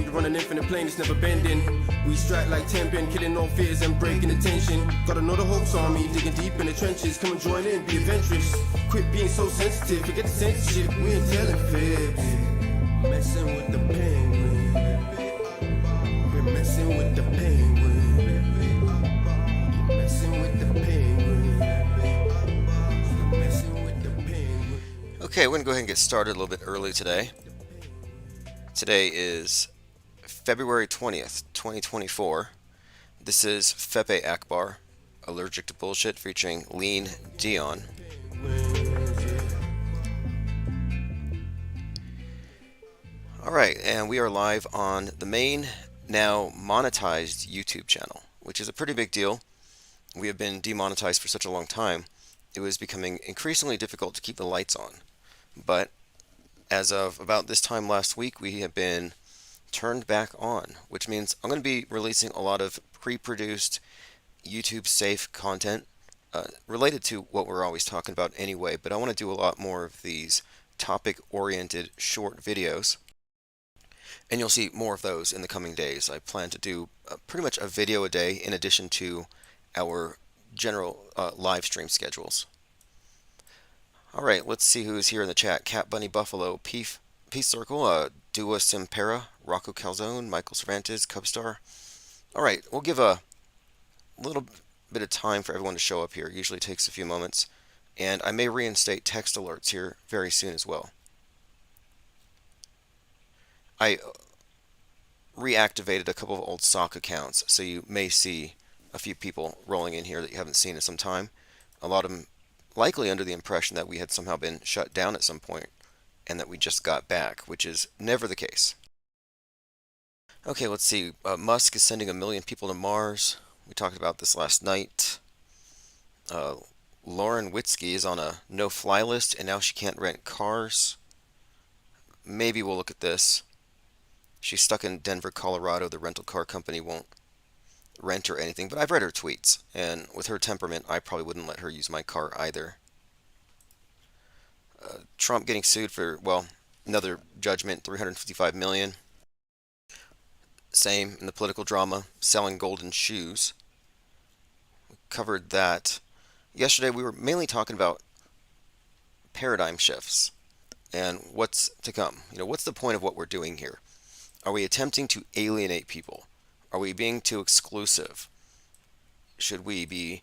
We run an infinite plane, it's never bending. We strike like 10 pin, killing all fears and breaking the tension. Gotta know the Hawks army, digging deep in the trenches. Come and join in, be adventurous. Quit being so sensitive, forget the censorship. We ain't telling fibs. Messing with the penguin. We're messing with the penguin. Messing with the penguin. Messing with the penguin. Okay, we're going to go ahead and get started a little bit early today. Today is February 20th, 2024. This is Fepe Akbar, Allergic to Bullshit, featuring Lean Dion. Alright, and we are live on the main, now monetized YouTube channel, which is a pretty big deal. We have been demonetized for such a long time, it was becoming increasingly difficult to keep the lights on. But as of about this time last week, we have been turned back on, which means I'm going to be releasing a lot of pre-produced YouTube-safe content related to what we're always talking about anyway, but I want to do a lot more of these topic-oriented short videos. And you'll see more of those in the coming days. I plan to do pretty much a video a day in addition to our general live stream schedules. Alright, let's see who's here in the chat. Cat Bunny Buffalo, Peace Circle, Dua Simpera, Rocco Calzone, Michael Cervantes, Cubstar. Alright, we'll give a little bit of time for everyone to show up here. It usually takes a few moments. And I may reinstate text alerts here very soon as well. I reactivated a couple of old stock accounts, so you may see a few people rolling in here that you haven't seen in some time. A lot of them likely under the impression that we had somehow been shut down at some point and that we just got back, which is never the case. Okay, let's see. Musk is sending 1 million people to Mars. We talked about this last night. Lauren Witzke is on a no-fly list and now she can't rent cars. Maybe we'll look at this. She's stuck in Denver, Colorado. The rental car company won't rent or anything, but I've read her tweets, and with her temperament, I probably wouldn't let her use my car either. Trump getting sued for, well, another judgment, $355 million. Same in the political drama, selling golden shoes. We covered that. Yesterday, we were mainly talking about paradigm shifts and what's to come. You know, what's the point of what we're doing here? Are we attempting to alienate people? Are we being too exclusive? Should we be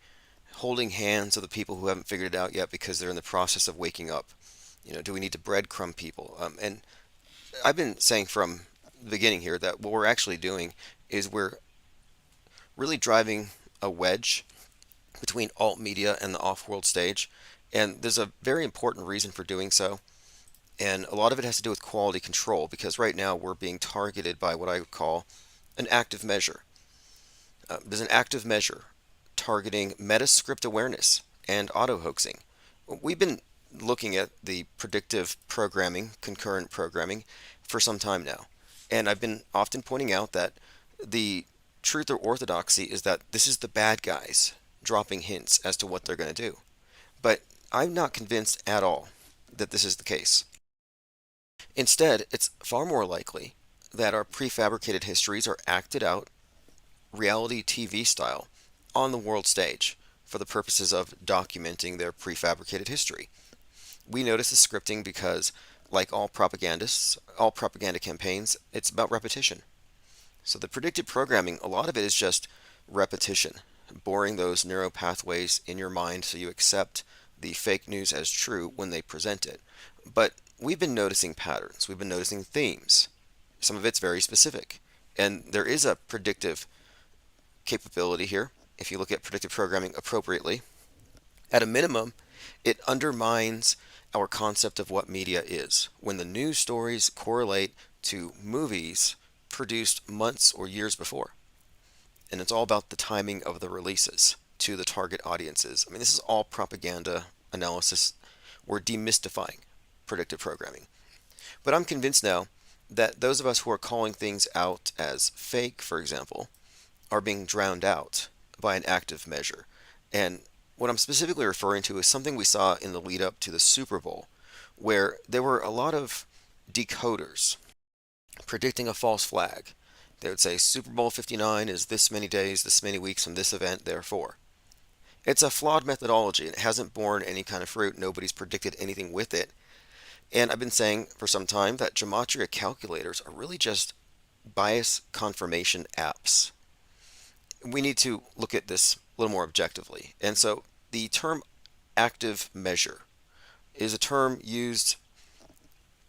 holding hands of the people who haven't figured it out yet because they're in the process of waking up? You know, do we need to breadcrumb people? And I've been saying from the beginning here that what we're actually doing is we're really driving a wedge between alt media and the off-world stage. And there's a very important reason for doing so. And a lot of it has to do with quality control, because right now we're being targeted by what I would call an active measure. There's an active measure targeting metascript awareness and auto-hoaxing. We've been looking at the predictive programming, concurrent programming, for some time now. And I've been often pointing out that the truth or orthodoxy is that this is the bad guys dropping hints as to what they're going to do. But I'm not convinced at all that this is the case. Instead, it's far more likely that our prefabricated histories are acted out reality TV style on the world stage for the purposes of documenting their prefabricated history. We notice the scripting because, like all propagandists, all propaganda campaigns, it's about repetition. So the predicted programming, a lot of it is just repetition, boring those neural pathways in your mind so you accept the fake news as true when they present it. But we've been noticing patterns, we've been noticing themes. Some of it's very specific. And there is a predictive capability here, if you look at predictive programming appropriately. At a minimum, it undermines our concept of what media is. When the news stories correlate to movies produced months or years before. And it's all about the timing of the releases to the target audiences. I mean, this is all propaganda analysis. We're demystifying predictive programming. But I'm convinced now that those of us who are calling things out as fake, for example, are being drowned out by an active measure. And what I'm specifically referring to is something we saw in the lead up to the Super Bowl, where there were a lot of decoders predicting a false flag. They would say Super Bowl 59 is this many days, this many weeks from this event, therefore. It's a flawed methodology. It hasn't borne any kind of fruit. Nobody's predicted anything with it. And I've been saying for some time that gematria calculators are really just bias confirmation apps. We need to look at this a little more objectively. And so the term active measure is a term used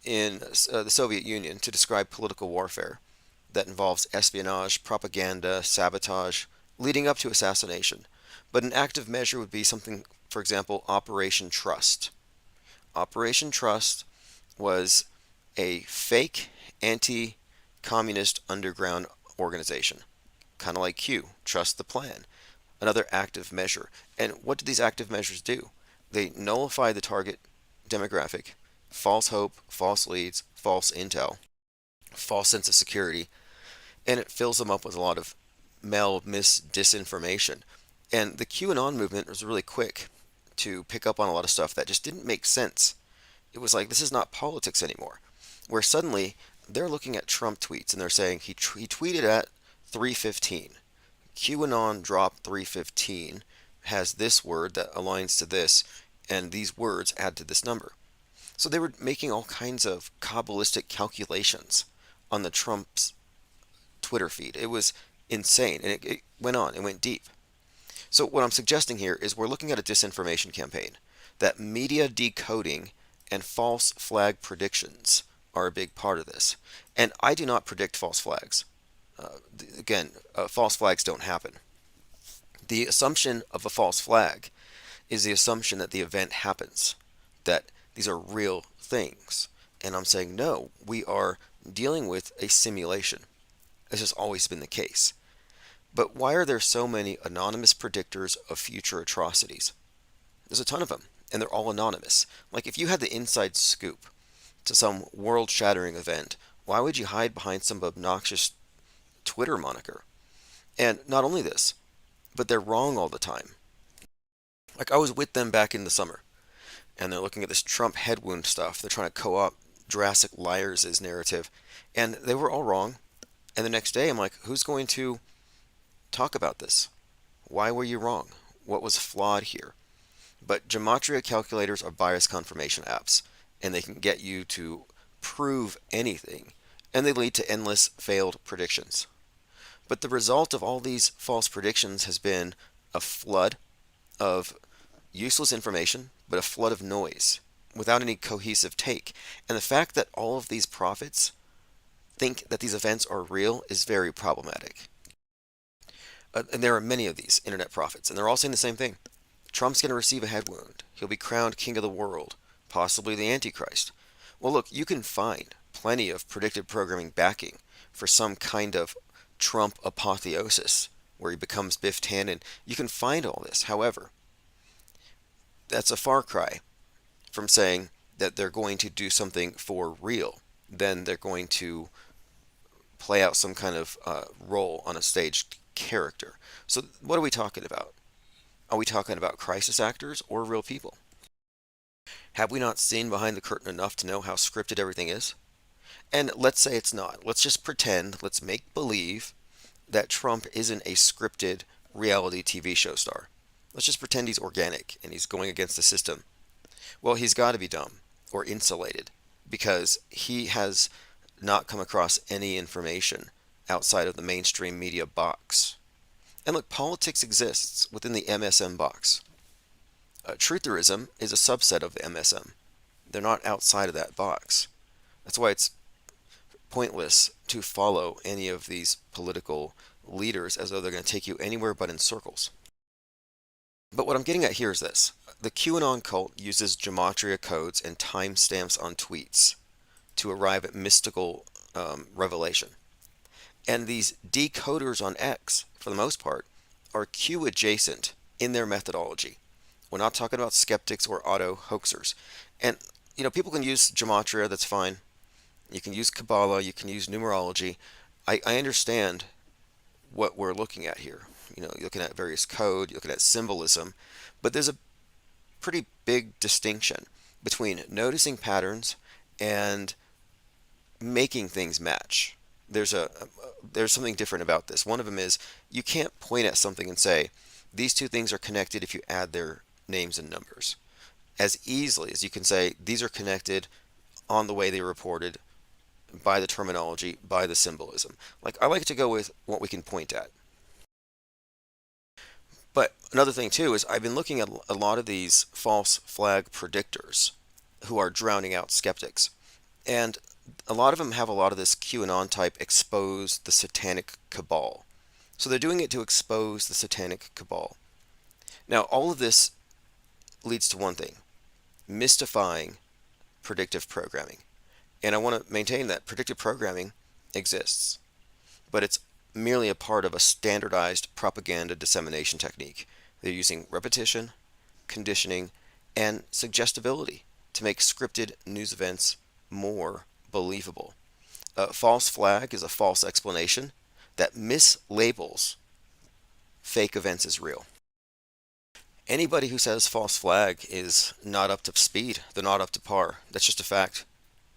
in the Soviet Union to describe political warfare that involves espionage, propaganda, sabotage, leading up to assassination. But an active measure would be something, for example, Operation Trust. Operation Trust was a fake anti-communist underground organization, kind of like Q, Trust the Plan, another active measure. And what do these active measures do? They nullify the target demographic, false hope, false leads, false intel, false sense of security, and it fills them up with a lot of disinformation. And the QAnon movement was really quick to pick up on a lot of stuff that just didn't make sense. It was like, this is not politics anymore. Where suddenly they're looking at Trump tweets and they're saying he tweeted at 3:15. QAnon drop 3:15 has this word that aligns to this, and these words add to this number. So they were making all kinds of Kabbalistic calculations on the Trump's Twitter feed. It was insane, and it went on, it went deep. So what I'm suggesting here is we're looking at a disinformation campaign, that media decoding and false flag predictions are a big part of this. And I do not predict false flags. Again, false flags don't happen. The assumption of a false flag is the assumption that the event happens, that these are real things. And I'm saying, no, we are dealing with a simulation. This has always been the case. But why are there so many anonymous predictors of future atrocities? There's a ton of them, and they're all anonymous. Like if you had the inside scoop to some world-shattering event, why would you hide behind some obnoxious Twitter moniker? And not only this, but they're wrong all the time. Like I was with them back in the summer, and they're looking at this Trump head wound stuff. They're trying to co-opt Jurassic Liars' narrative, and they were all wrong. And the next day, I'm like, who's going to talk about this? Why were you wrong? What was flawed here? But gematria calculators are bias confirmation apps, and they can get you to prove anything, and they lead to endless failed predictions. But the result of all these false predictions has been a flood of useless information, but a flood of noise without any cohesive take. And the fact that all of these prophets think that these events are real is very problematic. And there are many of these internet prophets, and they're all saying the same thing. Trump's going to receive a head wound. He'll be crowned king of the world, possibly the Antichrist. Well, look, you can find plenty of predictive programming backing for some kind of Trump apotheosis where he becomes Biff Tannen. You can find all this. However, that's a far cry from saying that they're going to do something for real. Then they're going to play out some kind of role on a staged character. So what are we talking about? Are we talking about crisis actors or real people? Have we not seen behind the curtain enough to know how scripted everything is? And let's say it's not. Let's just pretend, let's make believe that Trump isn't a scripted reality TV show star. Let's just pretend he's organic and he's going against the system. Well, he's got to be dumb or insulated because he has not come across any information outside of the mainstream media box. And look, politics exists within the MSM box. Trutherism is a subset of the MSM. They're not outside of that box. That's why it's pointless to follow any of these political leaders as though they're going to take you anywhere but in circles. But what I'm getting at here is this. The QAnon cult uses gematria codes and timestamps on tweets to arrive at mystical revelation. And these decoders on X, for the most part, are Q adjacent in their methodology. We're not talking about skeptics or auto hoaxers. And, people can use gematria, that's fine. You can use Kabbalah, you can use numerology. I understand what we're looking at here. You're looking at various code, you're looking at symbolism, but there's a pretty big distinction between noticing patterns and making things match. There's something different about this. One of them is you can't point at something and say these two things are connected if you add their names and numbers as easily as you can say these are connected on the way they reported, by the terminology, by the symbolism. Like, I like to go with what we can point at. But another thing too is I've been looking at a lot of these false flag predictors who are drowning out skeptics. And a lot of them have a lot of this QAnon type expose the satanic cabal. So they're doing it to expose the satanic cabal. Now, all of this leads to one thing: mystifying predictive programming. And I want to maintain that predictive programming exists, but it's merely a part of a standardized propaganda dissemination technique. They're using repetition, conditioning, and suggestibility to make scripted news events more believable. A false flag is a false explanation that mislabels fake events as real. Anybody who says false flag is not up to speed, they're not up to par. That's just a fact.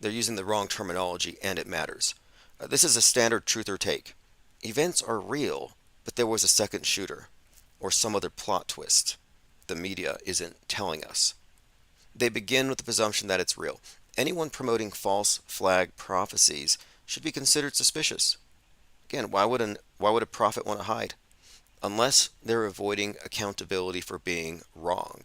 They're using the wrong terminology, and it matters. This is a standard truth or take. Events are real, but there was a second shooter, or some other plot twist the media isn't telling us. They begin with the presumption that it's real. Anyone promoting false flag prophecies should be considered suspicious. Again, why would a prophet want to hide? Unless they're avoiding accountability for being wrong.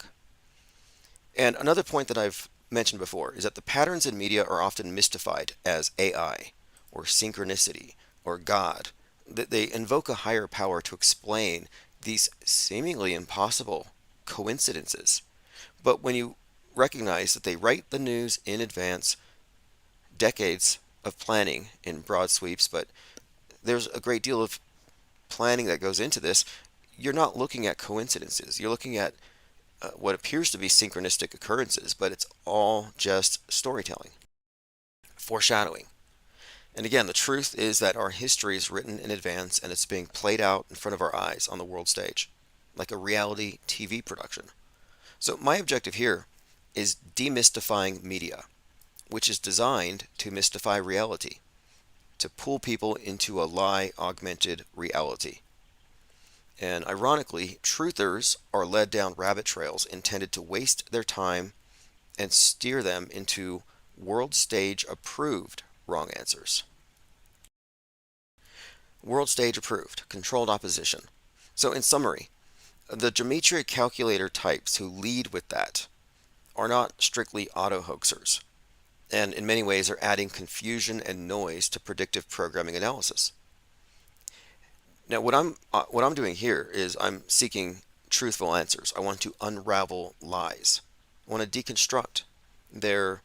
And another point that I've mentioned before is that the patterns in media are often mystified as AI or synchronicity or God. That they invoke a higher power to explain these seemingly impossible coincidences. But when you recognize that they write the news in advance, decades of planning in broad sweeps, but there's a great deal of planning that goes into this, you're not looking at coincidences. You're looking at what appears to be synchronistic occurrences, but it's all just storytelling, foreshadowing. And again, the truth is that our history is written in advance and it's being played out in front of our eyes on the world stage, like a reality TV production. So my objective here is demystifying media, which is designed to mystify reality, to pull people into a lie-augmented reality. And ironically, truthers are led down rabbit trails intended to waste their time and steer them into world stage approved wrong answers. World stage approved, controlled opposition. So in summary, the gematria calculator types who lead with that are not strictly auto-hoaxers, and in many ways are adding confusion and noise to predictive programming analysis. Now, what I'm doing here is I'm seeking truthful answers. I want to unravel lies. I want to deconstruct their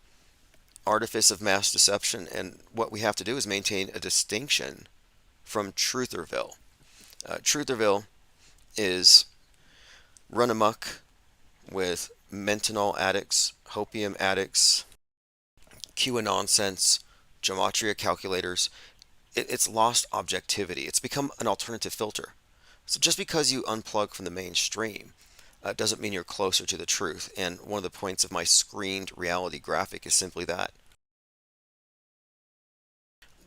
artifice of mass deception, and what we have to do is maintain a distinction from Trutherville. Trutherville is run amok with mentanol addicts, hopium addicts, QAnon, gematria calculators. It's lost objectivity. It's become an alternative filter. So just because you unplug from the mainstream doesn't mean you're closer to the truth. And one of the points of my screened reality graphic is simply that.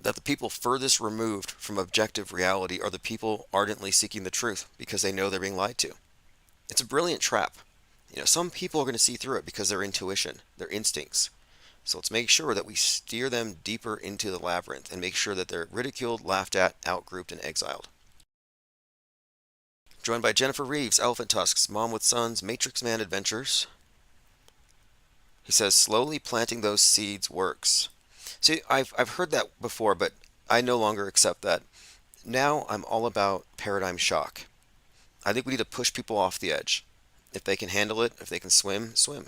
That the people furthest removed from objective reality are the people ardently seeking the truth because they know they're being lied to. It's a brilliant trap. Some people are going to see through it because their intuition, their instincts. So let's make sure that we steer them deeper into the labyrinth and make sure that they're ridiculed, laughed at, outgrouped, and exiled. Joined by Jennifer Reeves, Elephant Tusks, Mom with Sons, Matrix Man Adventures. He says, slowly planting those seeds works. See, I've heard that before, but I no longer accept that. Now I'm all about paradigm shock. I think we need to push people off the edge. If they can handle it, if they can swim, swim.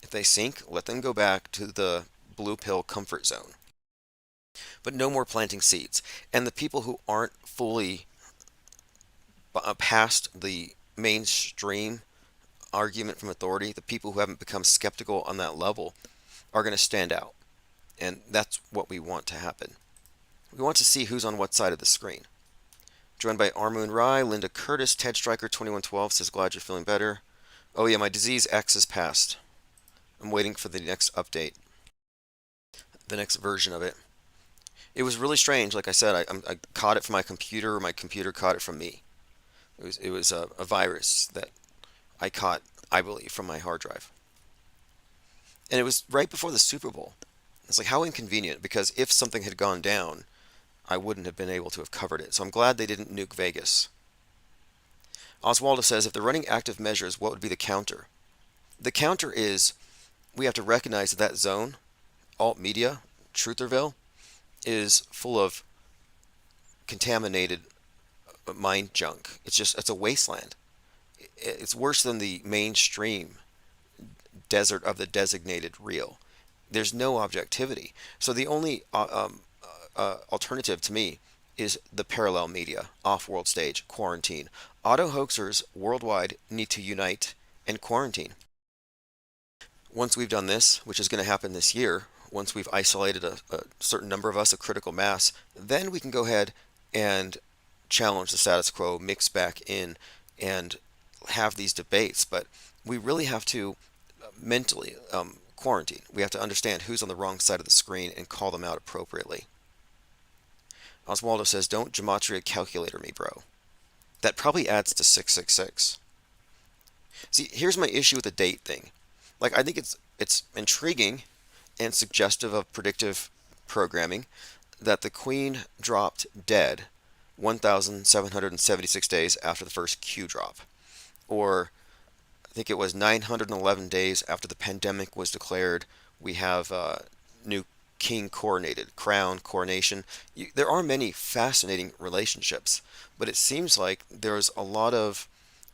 If they sink, let them go back to the blue pill comfort zone. But no more planting seeds. And the people who aren't fully past the mainstream argument from authority, the people who haven't become skeptical on that level, are going to stand out. And that's what we want to happen. We want to see who's on what side of the screen. Joined by Armoon Rai, Linda Curtis, Ted Striker 2112 says, glad you're feeling better. Oh yeah, my disease X is passed. I'm waiting for the next update, the next version of it. It was really strange. Like I said, I caught it from my computer, or my computer caught it from me. It was a virus that I caught, I believe, from my hard drive. And it was right before the Super Bowl. It's like how inconvenient, because if something had gone down, I wouldn't have been able to have covered it. So I'm glad they didn't nuke Vegas. Oswaldo says, if they're running active measures, what would be the counter? The counter is we have to recognize that that zone, alt media, Trutherville, is full of contaminated mind junk. It's a wasteland. It's worse than the mainstream desert of the designated real. There's no objectivity. So the only alternative to me is the parallel media, off-world stage, quarantine. Auto hoaxers worldwide need to unite and quarantine. Once we've done this, which is going to happen this year, once we've isolated a certain number of us, a critical mass, then we can go ahead and challenge the status quo, mix back in, and have these debates. But we really have to mentally quarantine. We have to understand who's on the wrong side of the screen and call them out appropriately. Oswaldo says, don't gematria calculator me, bro. That probably adds to 666. See, here's my issue with the date thing. Like, I think it's intriguing and suggestive of predictive programming that the Queen dropped dead 1,776 days after the first Q drop. Or I think it was 911 days after the pandemic was declared. We have new king coronated, crown, coronation. There are many fascinating relationships, but it seems like there's a lot of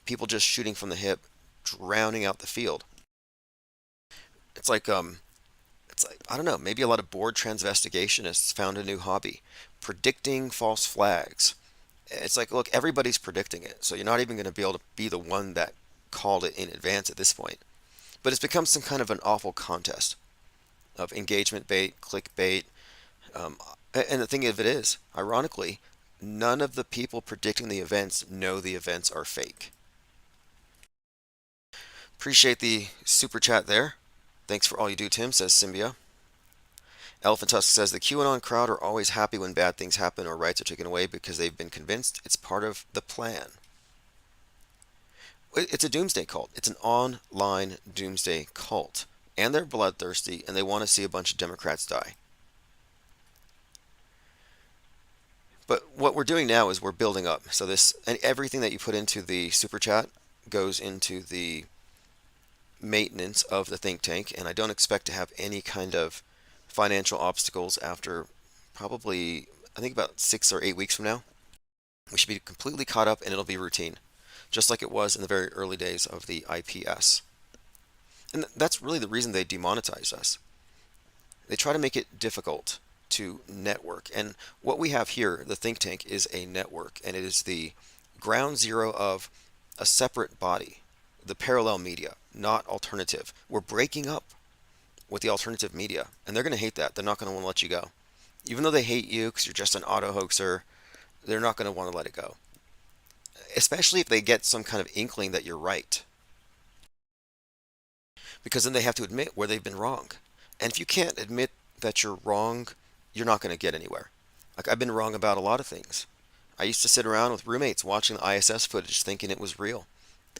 people just shooting from the hip, drowning out the field. It's like I don't know, maybe a lot of bored transvestigationists found a new hobby, predicting false flags. It's like, look, everybody's predicting it, so you're not even going to be able to be the one that called it in advance at this point. But it's become some kind of an awful contest of engagement bait, clickbait, and the thing of it is, ironically, none of the people predicting the events know the events are fake. Appreciate the super chat there. Thanks for all you do, Tim, says Symbia. Elephant Tusk says the QAnon crowd are always happy when bad things happen or rights are taken away because they've been convinced it's part of the plan. It's a doomsday cult. It's an online doomsday cult. And they're bloodthirsty and they want to see a bunch of Democrats die. But what we're doing now is we're building up. So this, and everything that you put into the super chat goes into the maintenance of the think tank, and I don't expect to have any kind of financial obstacles after probably, I think, about 6 or 8 weeks from now. We should be completely caught up and it'll be routine, just like it was in the very early days of the IPS. And that's really the reason they demonetized us. They try to make it difficult to network. And what we have here, the think tank, is a network, and it is the ground zero of a separate body, the parallel media, not alternative. We're breaking up with the alternative media, and they're going to hate that. They're not going to want to let you go. Even though they hate you because you're just an auto hoaxer, they're not going to want to let it go. Especially if they get some kind of inkling that you're right. Because then they have to admit where they've been wrong. And if you can't admit that you're wrong, you're not going to get anywhere. Like, I've been wrong about a lot of things. I used to sit around with roommates watching the ISS footage thinking it was real.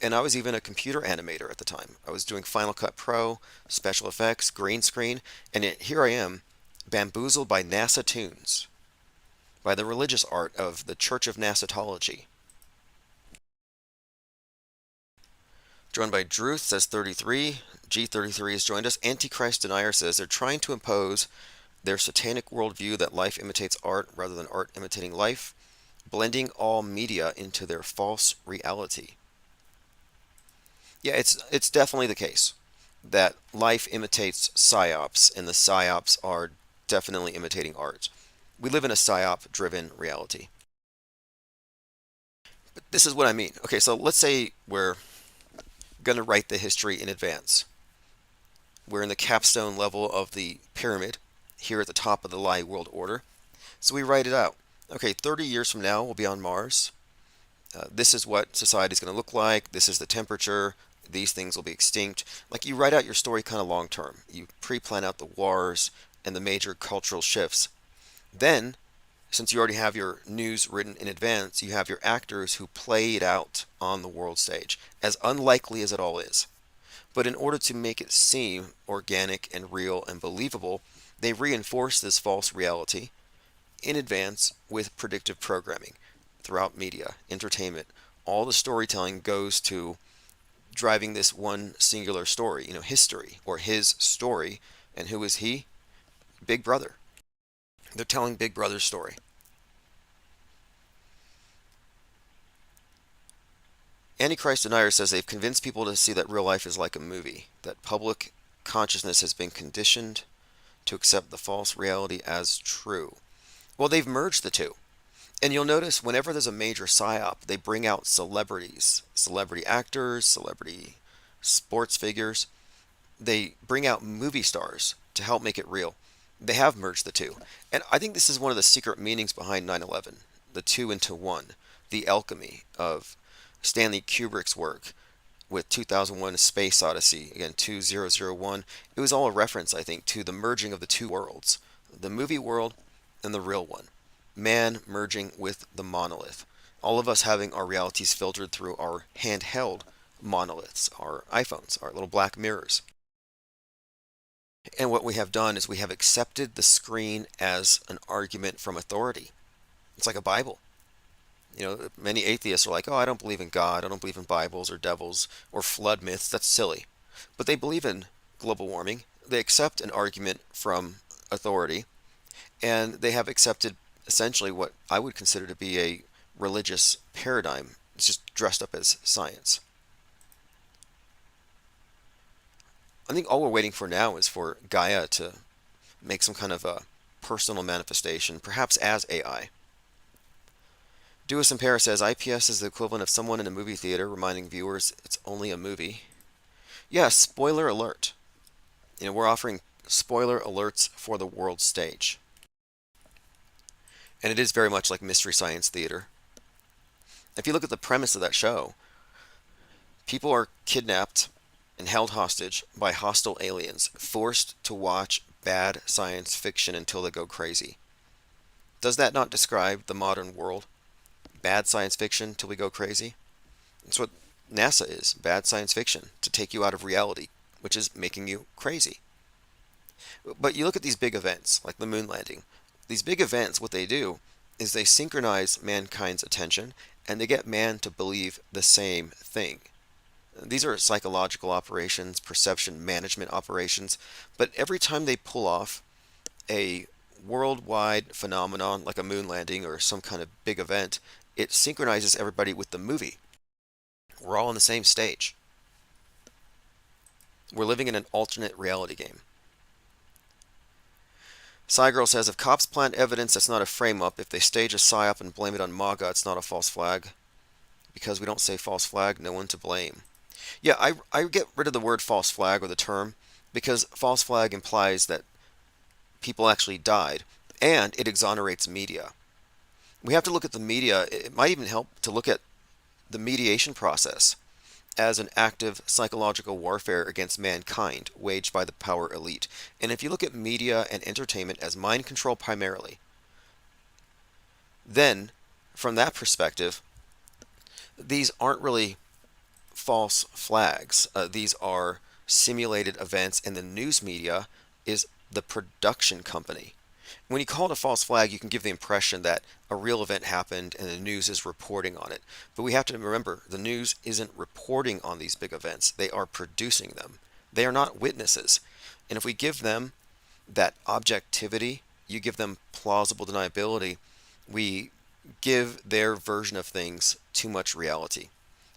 And I was even a computer animator at the time. I was doing Final Cut Pro, special effects, green screen, and here I am, bamboozled by NASA tunes, by the religious art of the Church of Nasatology. Joined by Druth, says 33. G33 has joined us. Antichrist Denier says they're trying to impose their satanic worldview that life imitates art rather than art imitating life, blending all media into their false reality. Yeah, it's definitely the case that life imitates psyops, and the psyops are definitely imitating art. We live in a psyop-driven reality. But this is what I mean. Okay, so let's say we're going to write the history in advance. We're in the capstone level of the pyramid, here at the top of the Lie world order. So we write it out. Okay, 30 years from now, we'll be on Mars. This is what society is going to look like. This is the temperature. These things will be extinct. Like, you write out your story kind of long term. You pre-plan out the wars and the major cultural shifts. Then, since you already have your news written in advance, you have your actors who play it out on the world stage, as unlikely as it all is. But in order to make it seem organic and real and believable, they reinforce this false reality in advance with predictive programming throughout media, entertainment. All the storytelling goes to driving this one singular story, history or his story. And who is he? Big Brother. They're telling Big Brother's story. Antichrist Denier says they've convinced people to see that real life is like a movie, that public consciousness has been conditioned to accept the false reality as true. Well, they've merged the two. And you'll notice whenever there's a major psyop, they bring out celebrities, celebrity actors, celebrity sports figures. They bring out movie stars to help make it real. They have merged the two. And I think this is one of the secret meanings behind 9/11, the two into one, the alchemy of Stanley Kubrick's work with 2001 A Space Odyssey, again 2001. It was all a reference, I think, to the merging of the two worlds, the movie world and the real one. Man merging with the monolith. All of us having our realities filtered through our handheld monoliths, our iPhones, our little black mirrors. And what we have done is we have accepted the screen as an argument from authority. It's like a Bible. Many atheists are like, oh, I don't believe in God, I don't believe in Bibles or devils or flood myths. That's silly. But they believe in global warming. They accept an argument from authority, and they have accepted essentially what I would consider to be a religious paradigm. It's just dressed up as science. I think all we're waiting for now is for Gaia to make some kind of a personal manifestation, perhaps as AI. Dewis in Paris says IPS is the equivalent of someone in a movie theater reminding viewers it's only a movie. Yes, spoiler alert. We're offering spoiler alerts for the world stage. And it is very much like Mystery Science Theater. If you look at the premise of that show, people are kidnapped and held hostage by hostile aliens, forced to watch bad science fiction until they go crazy. Does that not describe the modern world? Bad science fiction till we go crazy? That's what NASA is, bad science fiction, to take you out of reality, which is making you crazy. But you look at these big events, like the moon landing. These big events, what they do is they synchronize mankind's attention, and they get man to believe the same thing. These are psychological operations, perception management operations, but every time they pull off a worldwide phenomenon like a moon landing or some kind of big event, it synchronizes everybody with the movie. We're all on the same stage. We're living in an alternate reality game. Cygirl says, if cops plant evidence that's not a frame-up, if they stage a psyop and blame it on MAGA, it's not a false flag. Because we don't say false flag, no one to blame. Yeah, I get rid of the word false flag or the term, because false flag implies that people actually died, and it exonerates media. We have to look at the media. It might even help to look at the mediation process as an active psychological warfare against mankind waged by the power elite. And if you look at media and entertainment as mind control primarily, then from that perspective, these aren't really false flags. These are simulated events, and the news media is the production company. When you call it a false flag, you can give the impression that a real event happened and the news is reporting on it. But we have to remember, the news isn't reporting on these big events. They are producing them. They are not witnesses. And if we give them that objectivity, you give them plausible deniability, we give their version of things too much reality.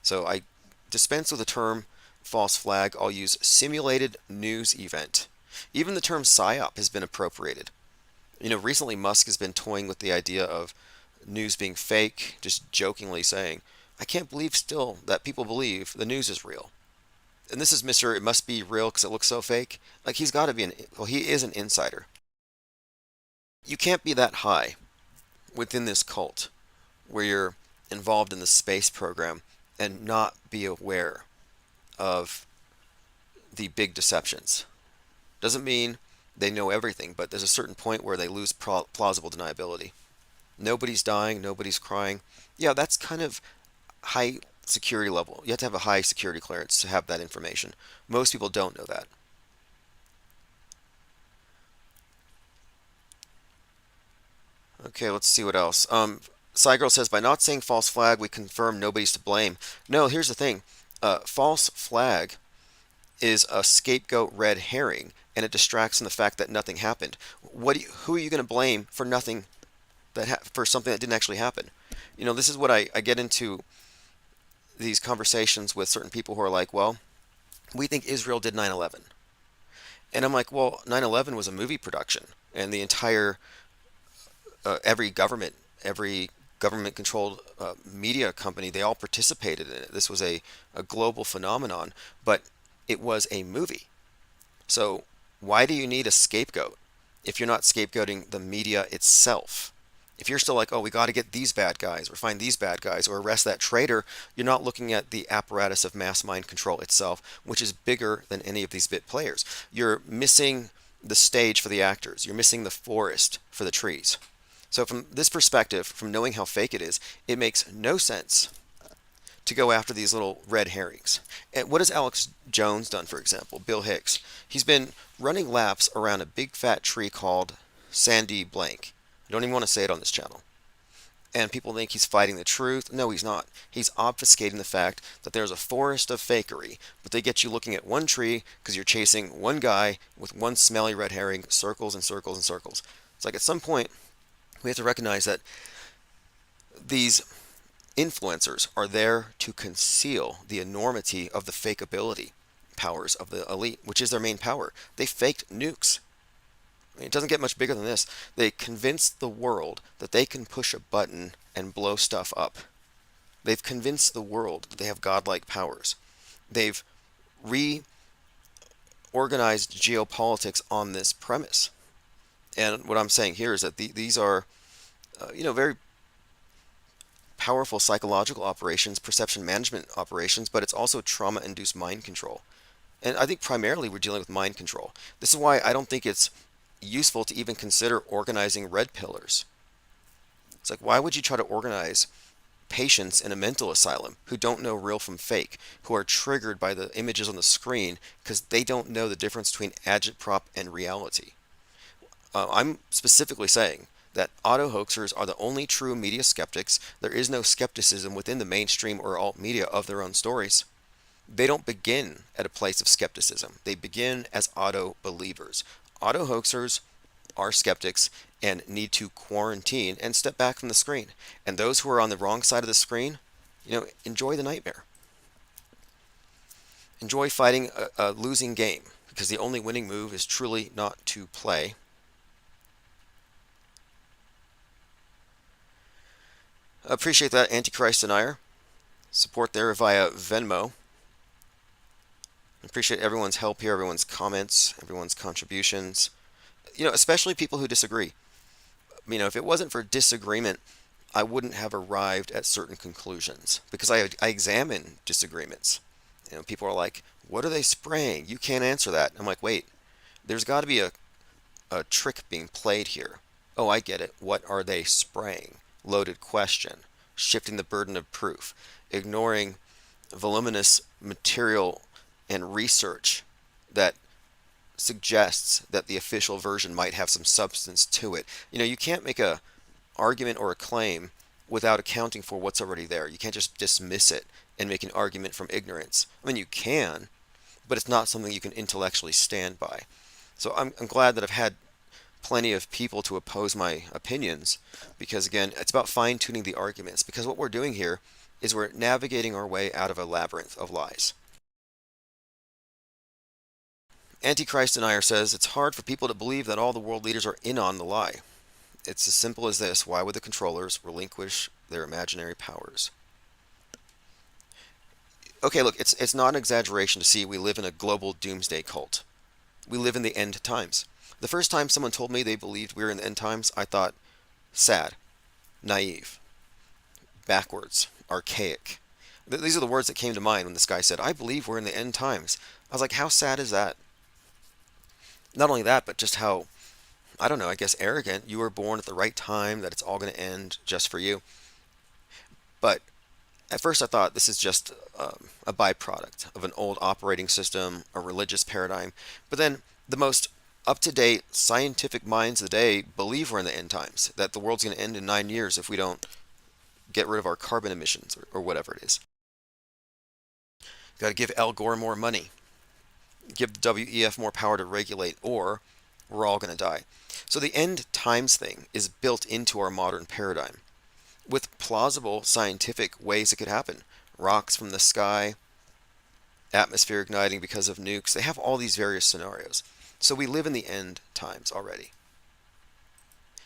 So I dispense with the term false flag. I'll use simulated news event. Even the term psyop has been appropriated. Recently Musk has been toying with the idea of news being fake, just jokingly saying, I can't believe still that people believe the news is real. And this is Mr. It must be real because it looks so fake. Like he's got to be he is an insider. You can't be that high within this cult where you're involved in the space program and not be aware of the big deceptions. Doesn't mean they know everything, but there's a certain point where they lose plausible deniability. Nobody's dying, nobody's crying. Yeah, that's kind of high security level. You have to have a high security clearance to have that information. Most people don't know that. Okay, let's see what else. Cygirl says, by not saying false flag, we confirm nobody's to blame. No, here's the thing. False flag is a scapegoat red herring, and it distracts from the fact that nothing happened. Who are you going to blame for nothing for something that didn't actually happen? This is what I get into these conversations with certain people who are like, well, we think Israel did 9/11. And I'm like, well, 9/11 was a movie production, and the entire every government controlled media company, they all participated in it. This was a global phenomenon, but it was a movie. So why do you need a scapegoat if you're not scapegoating the media itself? If you're still like, oh, we got to get these bad guys or find these bad guys or arrest that traitor, you're not looking at the apparatus of mass mind control itself, which is bigger than any of these bit players. You're missing the stage for the actors. You're missing the forest for the trees. So from this perspective, from knowing how fake it is, it makes no sense to go after these little red herrings. And what has Alex Jones done, for example? Bill Hicks. He's been running laps around a big fat tree called Sandy Blank. I don't even want to say it on this channel. And people think he's fighting the truth. No, he's not. He's obfuscating the fact that there's a forest of fakery, but they get you looking at one tree because you're chasing one guy with one smelly red herring, circles and circles and circles. It's like at some point, we have to recognize that these influencers are there to conceal the enormity of the fakeability powers of the elite, which is their main power. They faked nukes. I mean, it doesn't get much bigger than this. They convinced the world that they can push a button and blow stuff up. They've convinced the world that they have godlike powers. They've reorganized geopolitics on this premise. And what I'm saying here is that these are, very powerful psychological operations, perception management operations, but it's also trauma-induced mind control. And I think primarily we're dealing with mind control. This is why I don't think it's useful to even consider organizing red pillars. It's like, why would you try to organize patients in a mental asylum who don't know real from fake, who are triggered by the images on the screen because they don't know the difference between agitprop and reality? I'm specifically saying that auto hoaxers are the only true media skeptics. There is no skepticism within the mainstream or alt media of their own stories. They don't begin at a place of skepticism. They begin as auto believers. Auto hoaxers are skeptics and need to quarantine and step back from the screen. And those who are on the wrong side of the screen, enjoy the nightmare. Enjoy fighting a losing game, because the only winning move is truly not to play. Appreciate that, Antichrist Denier. Support there via Venmo. Appreciate everyone's help here, everyone's comments, everyone's contributions. Especially people who disagree. If it wasn't for disagreement, I wouldn't have arrived at certain conclusions, because I examine disagreements. People are like, what are they spraying? You can't answer that. I'm like, wait, there's got to be a trick being played here. Oh, I get it. What are they spraying? Loaded question. Shifting the burden of proof. Ignoring voluminous material and research that suggests that the official version might have some substance to it. You can't make a argument or a claim without accounting for what's already there. You can't just dismiss it and make an argument from ignorance. I mean, you can, but it's not something you can intellectually stand by. So I'm glad that I've had plenty of people to oppose my opinions, because again, it's about fine-tuning the arguments, because what we're doing here is we're navigating our way out of a labyrinth of lies. Antichrist Denier says, it's hard for people to believe that all the world leaders are in on the lie. It's as simple as this. Why would the controllers relinquish their imaginary powers? Okay, look, it's not an exaggeration to see we live in a global doomsday cult. We live in the end times. The first time someone told me they believed we were in the end times, I thought, sad, naive, backwards, archaic. These are the words that came to mind when this guy said, I believe we're in the end times. I was like, how sad is that? Not only that, but just how, I don't know, I guess arrogant. You were born at the right time, that it's all going to end just for you. But at first I thought this is just a byproduct of an old operating system, a religious paradigm. But then the most up-to-date scientific minds of the day believe we're in the end times, that the world's going to end in 9 years if we don't get rid of our carbon emissions or whatever it is. Got to give Al Gore more money, give the WEF more power to regulate, or we're all going to die. So the end times thing is built into our modern paradigm with plausible scientific ways it could happen. Rocks from the sky, atmosphere igniting because of nukes. They have all these various scenarios. So we live in the end times already.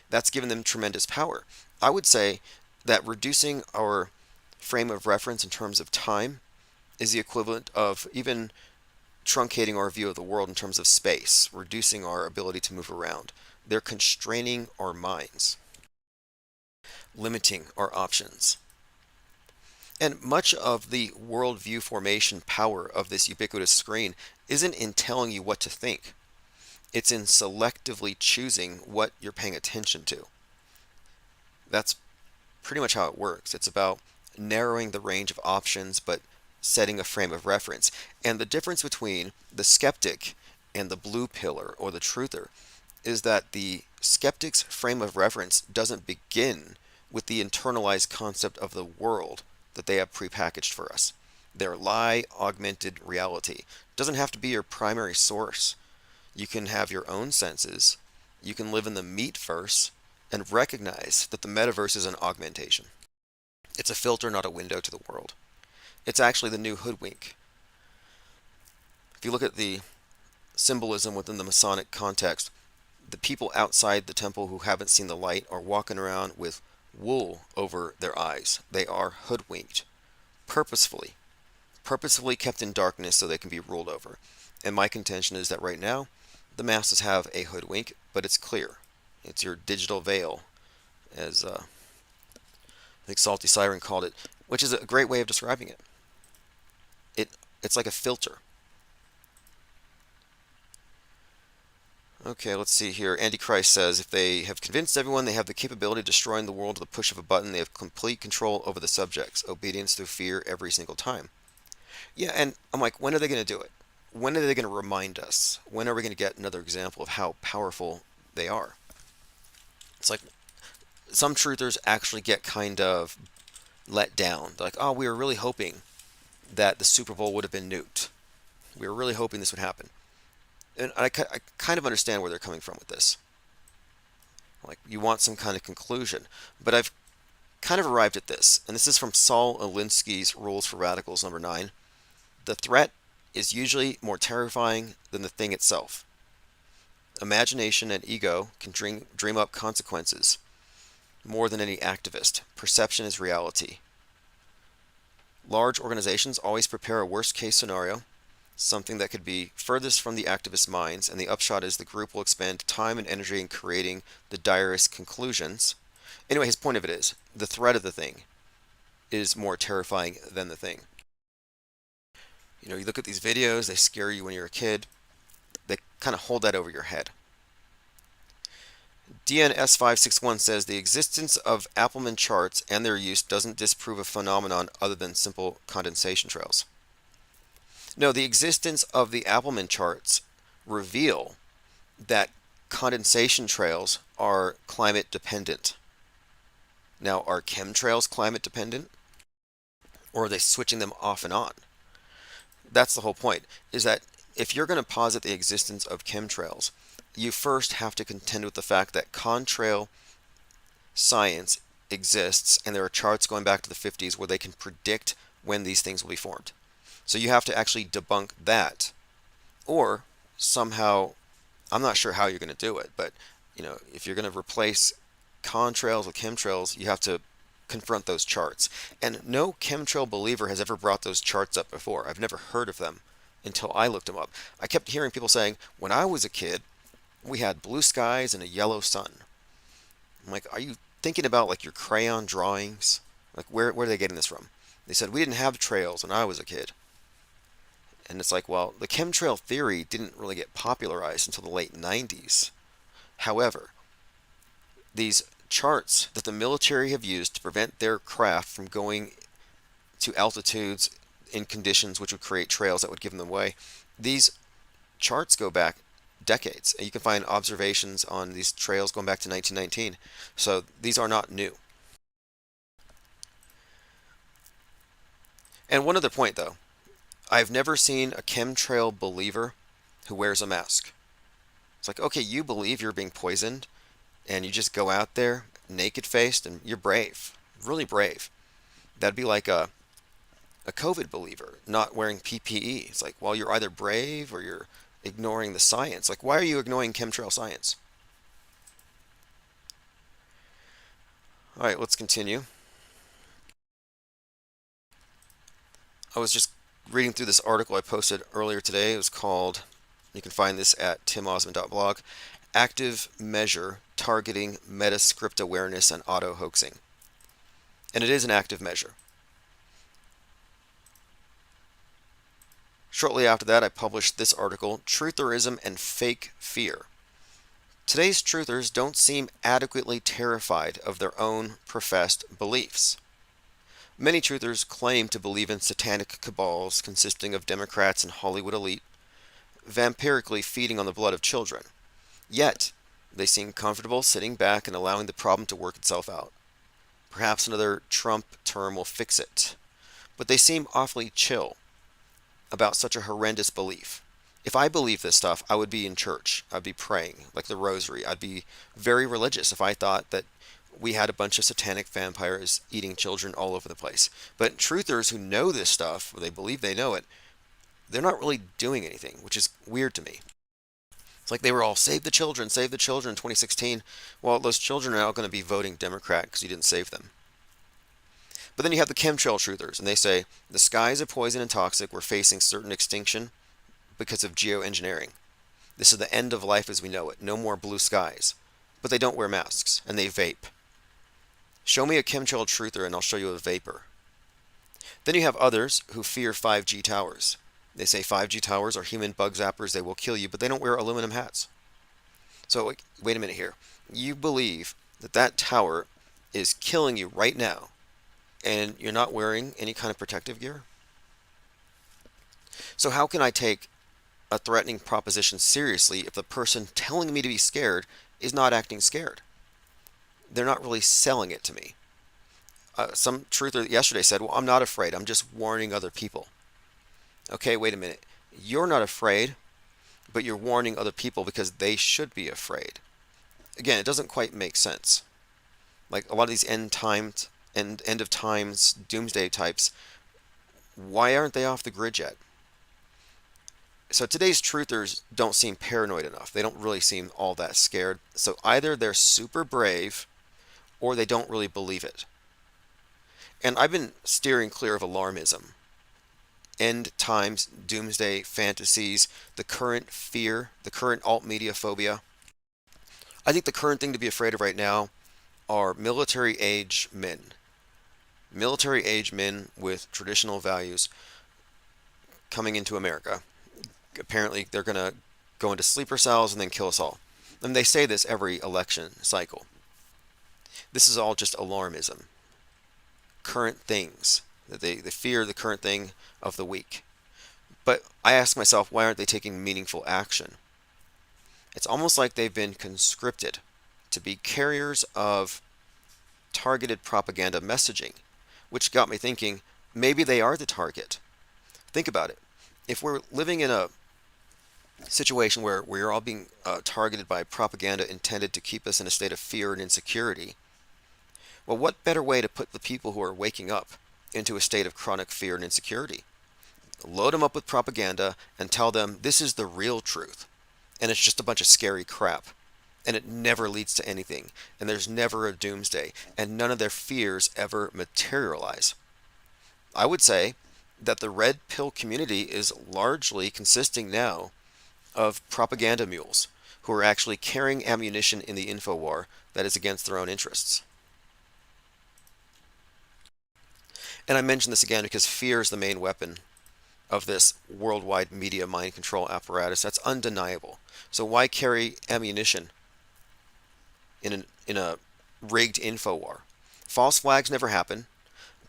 That's given them tremendous power. I would say that reducing our frame of reference in terms of time is the equivalent of even truncating our view of the world in terms of space, reducing our ability to move around. They're constraining our minds, limiting our options. And much of the worldview formation power of this ubiquitous screen isn't in telling you what to think. It's in selectively choosing what you're paying attention to. That's pretty much how it works. It's about narrowing the range of options, but setting a frame of reference. And the difference between the skeptic and the blue pillar or the truther is that the skeptic's frame of reference doesn't begin with the internalized concept of the world that they have prepackaged for us. Their lie augmented reality doesn't have to be your primary source. You can have your own senses. You can live in the meatverse and recognize that the metaverse is an augmentation. It's a filter, not a window to the world. It's actually the new hoodwink. If you look at the symbolism within the Masonic context, the people outside the temple who haven't seen the light are walking around with wool over their eyes. They are hoodwinked, purposefully kept in darkness so they can be ruled over. And my contention is that right now, the masses have a hoodwink, but it's clear. It's your digital veil, as I think Salty Siren called it, which is a great way of describing it. It's like a filter. Okay, let's see here. Antichrist says, if they have convinced everyone they have the capability of destroying the world with the push of a button, they have complete control over the subjects. Obedience through fear every single time. Yeah, and I'm like, when are they going to do it? When are they going to remind us? When are we going to get another example of how powerful they are? It's like some truthers actually get kind of let down. They're like, oh, we were really hoping that the Super Bowl would have been nuked. We were really hoping this would happen. And I kind of understand where they're coming from with this. Like, you want some kind of conclusion. But I've kind of arrived at this. And this is from Saul Alinsky's Rules for Radicals, number 9. The threat is usually more terrifying than the thing itself. Imagination and ego can dream up consequences more than any activist. Perception is reality. Large organizations always prepare a worst-case scenario, something that could be furthest from the activist minds, and the upshot is the group will expend time and energy in creating the direst conclusions. Anyway, his point of it is, the threat of the thing is more terrifying than the thing. You know, you look at these videos, they scare you when you're a kid. They kind of hold that over your head. DNS561 says the existence of Appleman charts and their use doesn't disprove a phenomenon other than simple condensation trails. No, the existence of the Appleman charts reveal that condensation trails are climate dependent. Now, are chemtrails climate dependent? Or are they switching them off and on? That's the whole point, is that if you're going to posit the existence of chemtrails, you first have to contend with the fact that contrail science exists, and there are charts going back to the 50s where they can predict when these things will be formed. So you have to actually debunk that, or somehow, I'm not sure how you're going to do it, but you know, if you're going to replace contrails with chemtrails, you have to confront those charts. And no chemtrail believer has ever brought those charts up before. I've never heard of them until I looked them up. I kept hearing people saying, when I was a kid, we had blue skies and a yellow sun. I'm like, are you thinking about like your crayon drawings? Like, where are they getting this from? They said, we didn't have trails when I was a kid. And it's like, well, the chemtrail theory didn't really get popularized until the late 90s. However, these charts that the military have used to prevent their craft from going to altitudes in conditions which would create trails that would give them away, these charts go back decades. And you can find observations on these trails going back to 1919. So these are not new. And one other point, though. I've never seen a chemtrail believer who wears a mask. It's like, okay, you believe you're being poisoned, and you just go out there naked-faced, and you're brave, really brave. That'd be like a COVID believer not wearing PPE. It's like, well, you're either brave or you're ignoring the science. Like, why are you ignoring chemtrail science? All right, let's continue. I was just reading through this article I posted earlier today. It was called, you can find this at timosman.blog, Active Measure Targeting Metascript Awareness and Auto Hoaxing. And it is an active measure. Shortly after that, I published this article, Trutherism and Fake Fear. Today's truthers don't seem adequately terrified of their own professed beliefs. Many truthers claim to believe in satanic cabals consisting of Democrats and Hollywood elite, vampirically feeding on the blood of children. Yet, they seem comfortable sitting back and allowing the problem to work itself out. Perhaps another Trump term will fix it. But they seem awfully chill about such a horrendous belief. If I believed this stuff, I would be in church. I'd be praying, like the rosary. I'd be very religious if I thought that we had a bunch of satanic vampires eating children all over the place. But truthers who know this stuff, or they believe they know it, they're not really doing anything, which is weird to me. It's like they were all, save the children in 2016. Well, those children are now going to be voting Democrat because you didn't save them. But then you have the chemtrail truthers, and they say, the skies are poison and toxic, we're facing certain extinction because of geoengineering. This is the end of life as we know it, no more blue skies. But they don't wear masks, and they vape. Show me a chemtrail truther and I'll show you a vapor. Then you have others who fear 5G towers. They say 5G towers are human bug zappers, they will kill you, but they don't wear aluminum hats. So wait a minute here. You believe that that tower is killing you right now, and you're not wearing any kind of protective gear? So how can I take a threatening proposition seriously if the person telling me to be scared is not acting scared? They're not really selling it to me. Some truther yesterday said, well, I'm not afraid, I'm just warning other people. Okay, wait a minute. You're not afraid, but you're warning other people because they should be afraid. Again, it doesn't quite make sense. Like a lot of these end of times doomsday types, why aren't they off the grid yet? So today's truthers don't seem paranoid enough. They don't really seem all that scared. So either they're super brave or they don't really believe it. And I've been steering clear of alarmism. End times, doomsday fantasies, the current fear, the current alt media phobia. I think the current thing to be afraid of right now are military age men. Military age men with traditional values coming into America. Apparently they're going to go into sleeper cells and then kill us all. And they say this every election cycle. This is all just alarmism. Current things. They fear the current thing of the week. But I ask myself, why aren't they taking meaningful action? It's almost like they've been conscripted to be carriers of targeted propaganda messaging, which got me thinking, maybe they are the target. Think about it. If we're living in a situation where we're all being targeted by propaganda intended to keep us in a state of fear and insecurity, well, what better way to put the people who are waking up into a state of chronic fear and insecurity? Load them up with propaganda and tell them this is the real truth, and it's just a bunch of scary crap, and it never leads to anything, and there's never a doomsday, and none of their fears ever materialize. I would say that the red pill community is largely consisting now of propaganda mules who are actually carrying ammunition in the info war that is against their own interests. And I mention this again because fear is the main weapon of this worldwide media mind control apparatus. That's undeniable. So why carry ammunition in a rigged info war? False flags never happen.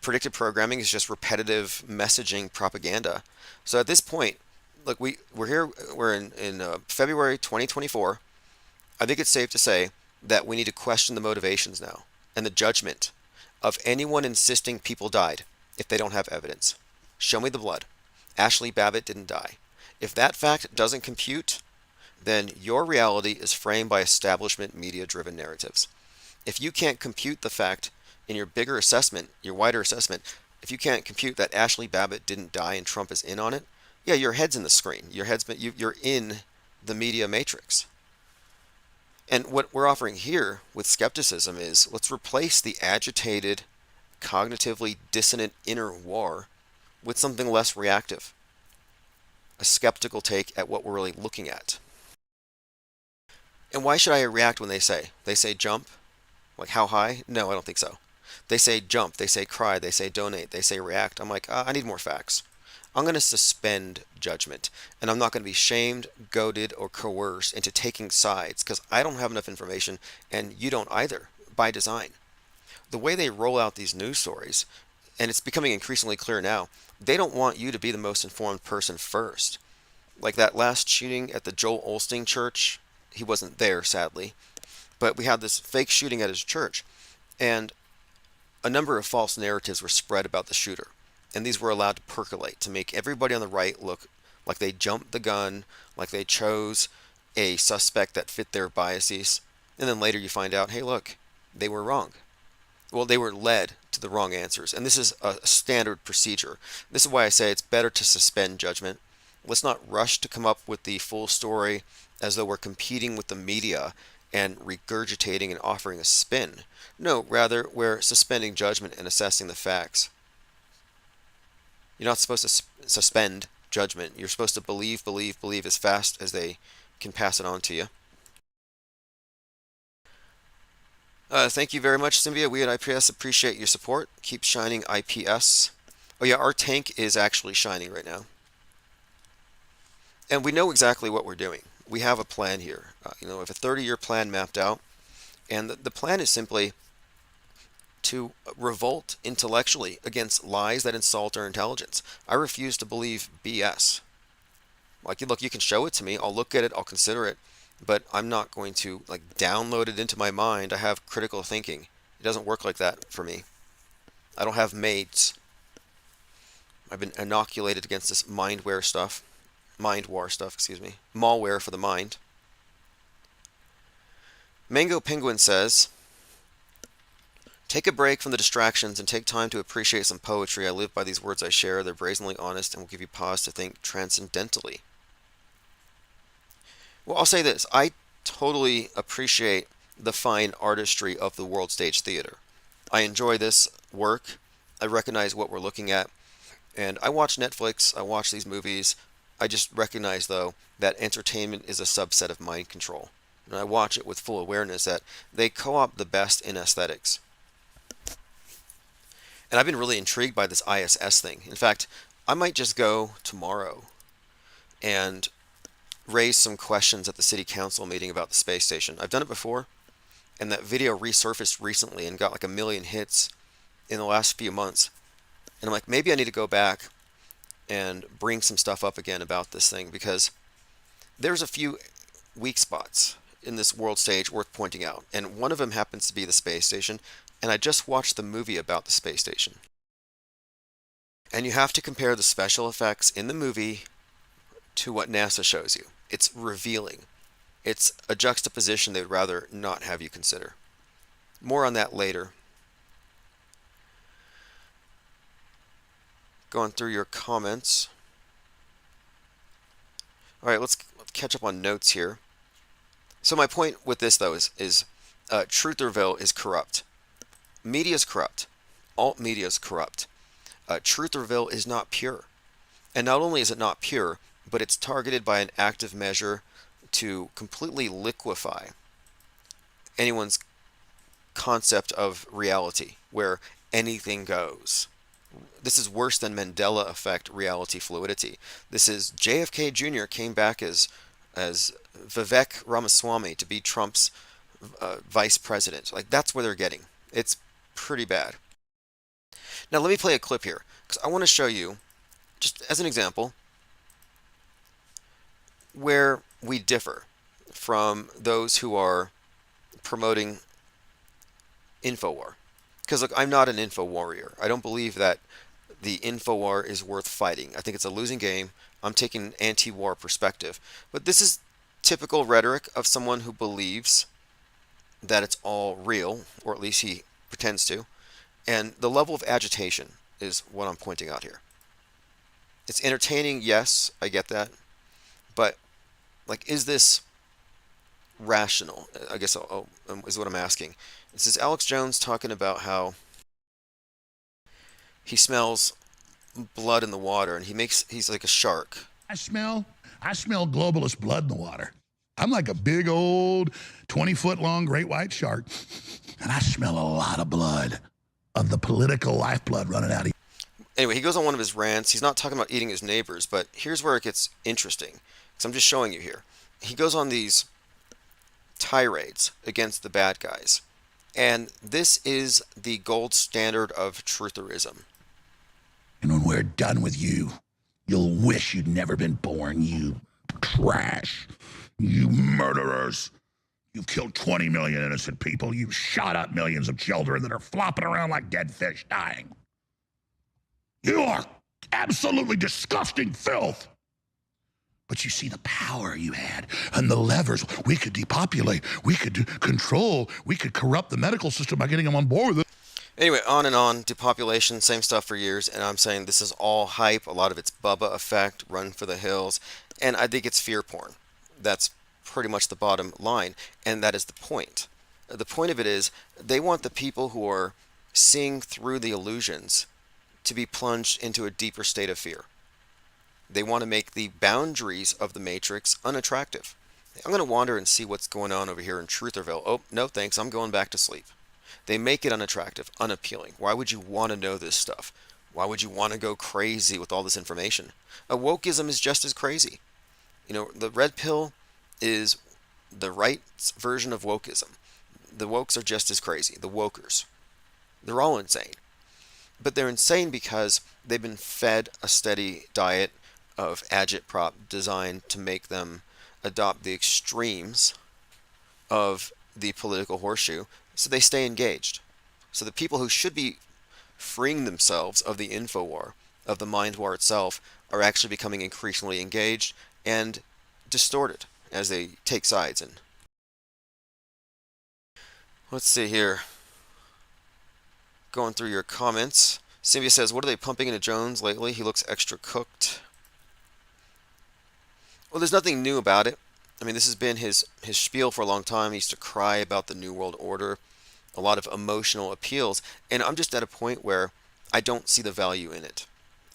Predictive programming is just repetitive messaging propaganda. So at this point, look, we're here. We're in February 2024. I think it's safe to say that we need to question the motivations now and the judgment of anyone insisting people died if they don't have evidence. Show me the blood. Ashley Babbitt didn't die. If that fact doesn't compute, then your reality is framed by establishment media-driven narratives. If you can't compute the fact in your bigger assessment, your wider assessment, if you can't compute that Ashley Babbitt didn't die and Trump is in on it, yeah, your head's in the screen. You're in the media matrix. And what we're offering here with skepticism is let's replace the agitated, cognitively dissonant inner war with something less reactive, a skeptical take at what we're really looking at. And why should I react when they say? They say jump? Like how high? No, I don't think so. They say jump, they say cry, they say donate, they say react. I'm like, I need more facts. I'm going to suspend judgment, and I'm not going to be shamed, goaded, or coerced into taking sides because I don't have enough information and you don't either, by design. The way they roll out these news stories, and it's becoming increasingly clear now, they don't want you to be the most informed person first. Like that last shooting at the Joel Osteen church, he wasn't there, sadly, but we had this fake shooting at his church, and a number of false narratives were spread about the shooter. And these were allowed to percolate to make everybody on the right look like they jumped the gun, like they chose a suspect that fit their biases. And then later you find out, hey, look, they were wrong. Well, they were led to the wrong answers. And this is a standard procedure. This is why I say it's better to suspend judgment. Let's not rush to come up with the full story as though we're competing with the media and regurgitating and offering a spin. No, rather, we're suspending judgment and assessing the facts. You're not supposed to suspend judgment. You're supposed to believe as fast as they can pass it on to you. Thank you very much, Cynthia. We at IPS appreciate your support. Keep shining, IPS. Oh yeah, our tank is actually shining right now. And we know exactly what we're doing. We have a plan here. We have a 30-year plan mapped out. And the plan is simply to revolt intellectually against lies that insult our intelligence. I refuse to believe BS. Like, look, you can show it to me. I'll look at it. I'll consider it. But I'm not going to download it into my mind. I have critical thinking. It doesn't work like that for me. I don't have mates. I've been inoculated against this mind war stuff, malware for the mind. Mango Penguin says, take a break from the distractions and take time to appreciate some poetry. I live by these words I share. They're brazenly honest and will give you pause to think transcendentally. Well, I'll say this. I totally appreciate the fine artistry of the world stage theater. I enjoy this work. I recognize what we're looking at. And I watch Netflix. I watch these movies. I just recognize, though, that entertainment is a subset of mind control. And I watch it with full awareness that they co-opt the best in aesthetics. And I've been really intrigued by this ISS thing. In fact, I might just go tomorrow and raise some questions at the city council meeting about the space station. I've done it before, and that video resurfaced recently and got like 1 million hits in the last few months. And I'm like, maybe I need to go back and bring some stuff up again about this thing, because there's a few weak spots in this world stage worth pointing out. And one of them happens to be the space station. And I just watched the movie about the space station. And you have to compare the special effects in the movie to what NASA shows you. It's revealing. It's a juxtaposition they'd rather not have you consider. More on that later. Going through your comments. All right, let's catch up on notes here. So my point with this, though, is Trutherville is corrupt. Media is corrupt. Alt media is corrupt. Trutherville is not pure. And not only is it not pure, but it's targeted by an active measure to completely liquefy anyone's concept of reality, where anything goes. This is worse than Mandela effect reality fluidity. This is JFK Jr. came back as Vivek Ramaswamy to be Trump's vice president. Like that's where they're getting. It's pretty bad. Now let me play a clip here because I want to show you, just as an example, where we differ from those who are promoting InfoWar. Because look, I'm not an info warrior. I don't believe that the InfoWar is worth fighting. I think it's a losing game. I'm taking an anti-war perspective. But this is typical rhetoric of someone who believes that it's all real, or at least he pretends to. And the level of agitation is what I'm pointing out here. It's entertaining, yes, I get that. But, like, is this rational? I guess is what I'm asking. This is Alex Jones talking about how he smells blood in the water, and he's like a shark. I smell globalist blood in the water. I'm like a big old 20-foot long great white shark, and I smell a lot of blood, of the political lifeblood running out of you. Anyway, he goes on one of his rants. He's not talking about eating his neighbors, but here's where it gets interesting. So I'm just showing you here. He goes on these tirades against the bad guys. And this is the gold standard of trutherism. And when we're done with you, you'll wish you'd never been born, you trash. You murderers. You've killed 20 million innocent people. You've shot up millions of children that are flopping around like dead fish dying. You are absolutely disgusting filth. But you see the power you had and the levers. We could depopulate. We could control. We could corrupt the medical system by getting them on board with it. Anyway, on and on. Depopulation, same stuff for years. And I'm saying this is all hype. A lot of it's Bubba effect, run for the hills. And I think it's fear porn. That's pretty much the bottom line. And that is the point. The point of it is they want the people who are seeing through the illusions to be plunged into a deeper state of fear. They want to make the boundaries of the Matrix unattractive. I'm going to wander and see what's going on over here in Trutherville. Oh, no thanks, I'm going back to sleep. They make it unattractive, unappealing. Why would you want to know this stuff? Why would you want to go crazy with all this information? Wokeism is just as crazy. You know, the red pill is the right version of wokeism. The wokes are just as crazy. The wokers. They're all insane. But they're insane because they've been fed a steady diet of agitprop designed to make them adopt the extremes of the political horseshoe, so they stay engaged. So the people who should be freeing themselves of the info war, of the mind war itself, are actually becoming increasingly engaged and distorted as they take sides. And let's see here. Going through your comments. Cynthia says, what are they pumping into Jones lately? He looks extra cooked. Well, there's nothing new about it. I mean, this has been his spiel for a long time. He used to cry about the New World Order. A lot of emotional appeals. And I'm just at a point where I don't see the value in it.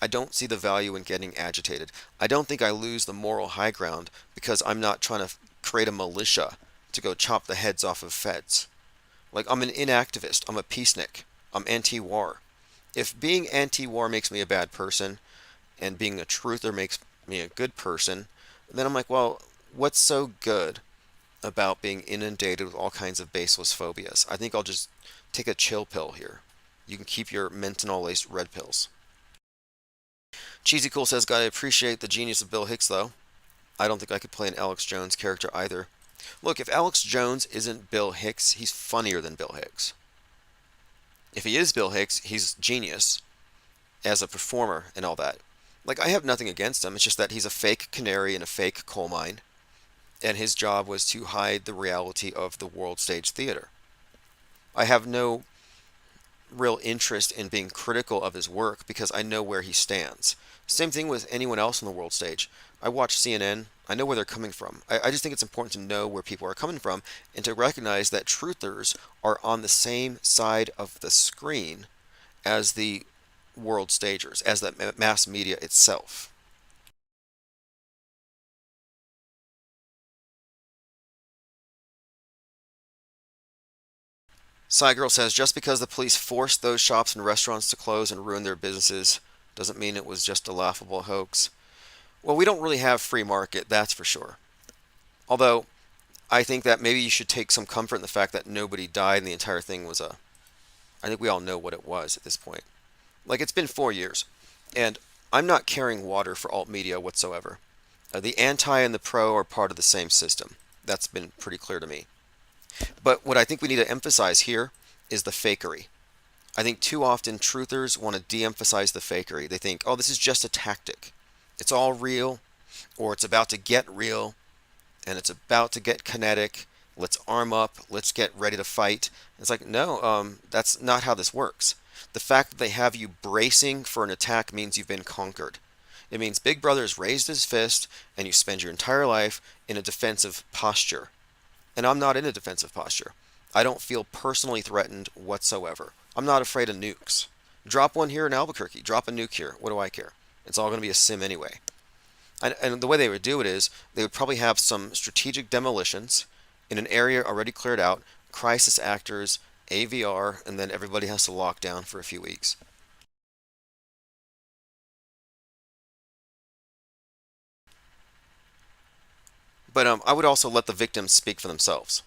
I don't see the value in getting agitated. I don't think I lose the moral high ground because I'm not trying to create a militia to go chop the heads off of feds. Like, I'm an inactivist. I'm a peacenik. I'm anti-war. If being anti-war makes me a bad person and being a truther makes me a good person, then I'm like, well, what's so good about being inundated with all kinds of baseless phobias? I think I'll just take a chill pill here. You can keep your menthol-laced red pills. Cheesy Cool says, gotta appreciate the genius of Bill Hicks, though. I don't think I could play an Alex Jones character either. Look, if Alex Jones isn't Bill Hicks, he's funnier than Bill Hicks. If he is Bill Hicks, he's genius as a performer and all that. Like, I have nothing against him. It's just that he's a fake canary in a fake coal mine. And his job was to hide the reality of the world stage theater. I have no real interest in being critical of his work because I know where he stands. Same thing with anyone else on the world stage. I watch CNN. I know where they're coming from. I just think it's important to know where people are coming from and to recognize that truthers are on the same side of the screen as the world stagers, as the mass media itself. Girl says, just because the police forced those shops and restaurants to close and ruin their businesses doesn't mean it was just a laughable hoax. Well, we don't really have free market, that's for sure. Although, I think that maybe you should take some comfort in the fact that nobody died and the entire thing was a... I think we all know what it was at this point. Like, it's been 4 years, and I'm not carrying water for alt media whatsoever. The anti and the pro are part of the same system. That's been pretty clear to me. But what I think we need to emphasize here is the fakery. I think too often truthers want to de-emphasize the fakery. They think, oh, this is just a tactic. It's all real, or it's about to get real, and it's about to get kinetic. Let's arm up. Let's get ready to fight. It's like, no, that's not how this works. The fact that they have you bracing for an attack means you've been conquered. It means Big Brother has raised his fist, and you spend your entire life in a defensive posture. And I'm not in a defensive posture. I don't feel personally threatened whatsoever. I'm not afraid of nukes. Drop one here in Albuquerque. Drop a nuke here. What do I care? It's all going to be a sim anyway. And the way they would do it is they would probably have some strategic demolitions in an area already cleared out, crisis actors, AVR, and then everybody has to lock down for a few weeks. But I would also let the victims speak for themselves.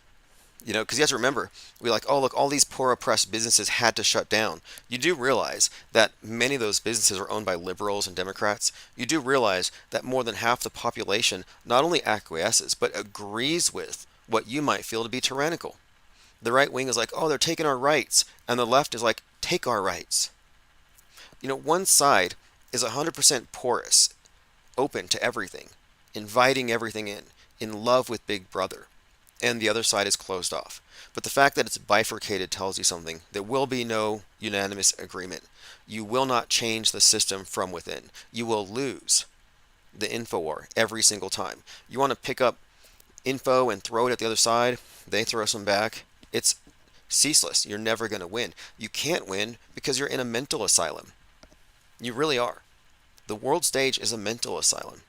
You know, because you have to remember, we're like, oh, look, all these poor oppressed businesses had to shut down. You do realize that many of those businesses are owned by liberals and Democrats. You do realize that more than half the population not only acquiesces, but agrees with what you might feel to be tyrannical. The right wing is like, oh, they're taking our rights. And the left is like, take our rights. You know, one side is 100% porous, open to everything, inviting everything in love with Big Brother. And the other side is closed off. But the fact that it's bifurcated tells you something. There will be no unanimous agreement. You will not change the system from within. You will lose the info war every single time. You want to pick up info and throw it at the other side, they throw some back. It's ceaseless. You're never going to win. You can't win because you're in a mental asylum. You really are. The world stage is a mental asylum.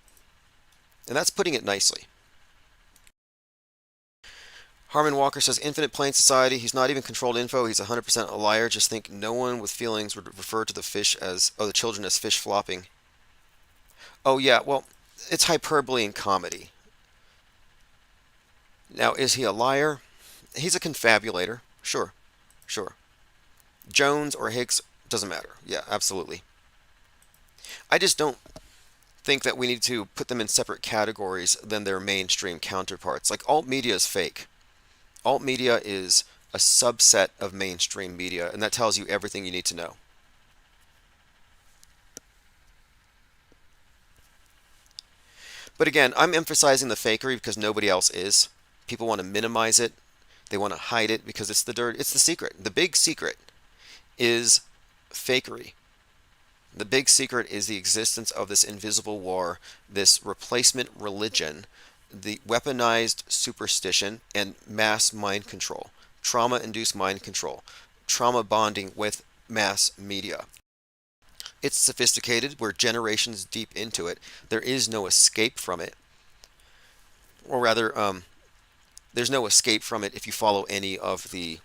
And that's putting it nicely. Harmon Walker says, infinite plain society. He's not even controlled info. He's 100% a liar. Just think no one with feelings would refer to the fish as, the children as fish flopping. Oh, yeah, well, it's hyperbole in comedy. Now, is he a liar? He's a confabulator. Sure. Jones or Hicks, doesn't matter. Yeah, absolutely. I just don't think that we need to put them in separate categories than their mainstream counterparts. Like, alt media is fake. Alt media is a subset of mainstream media, and that tells you everything you need to know. But again, I'm emphasizing the fakery because nobody else is. People want to minimize it. They want to hide it because it's the secret. The big secret is fakery. The big secret is the existence of this invisible war, this replacement religion, the weaponized superstition, and mass mind control, trauma-induced mind control, trauma bonding with mass media. It's sophisticated. We're generations deep into it. There is no escape from it. Or rather, there's no escape from it if you follow any of the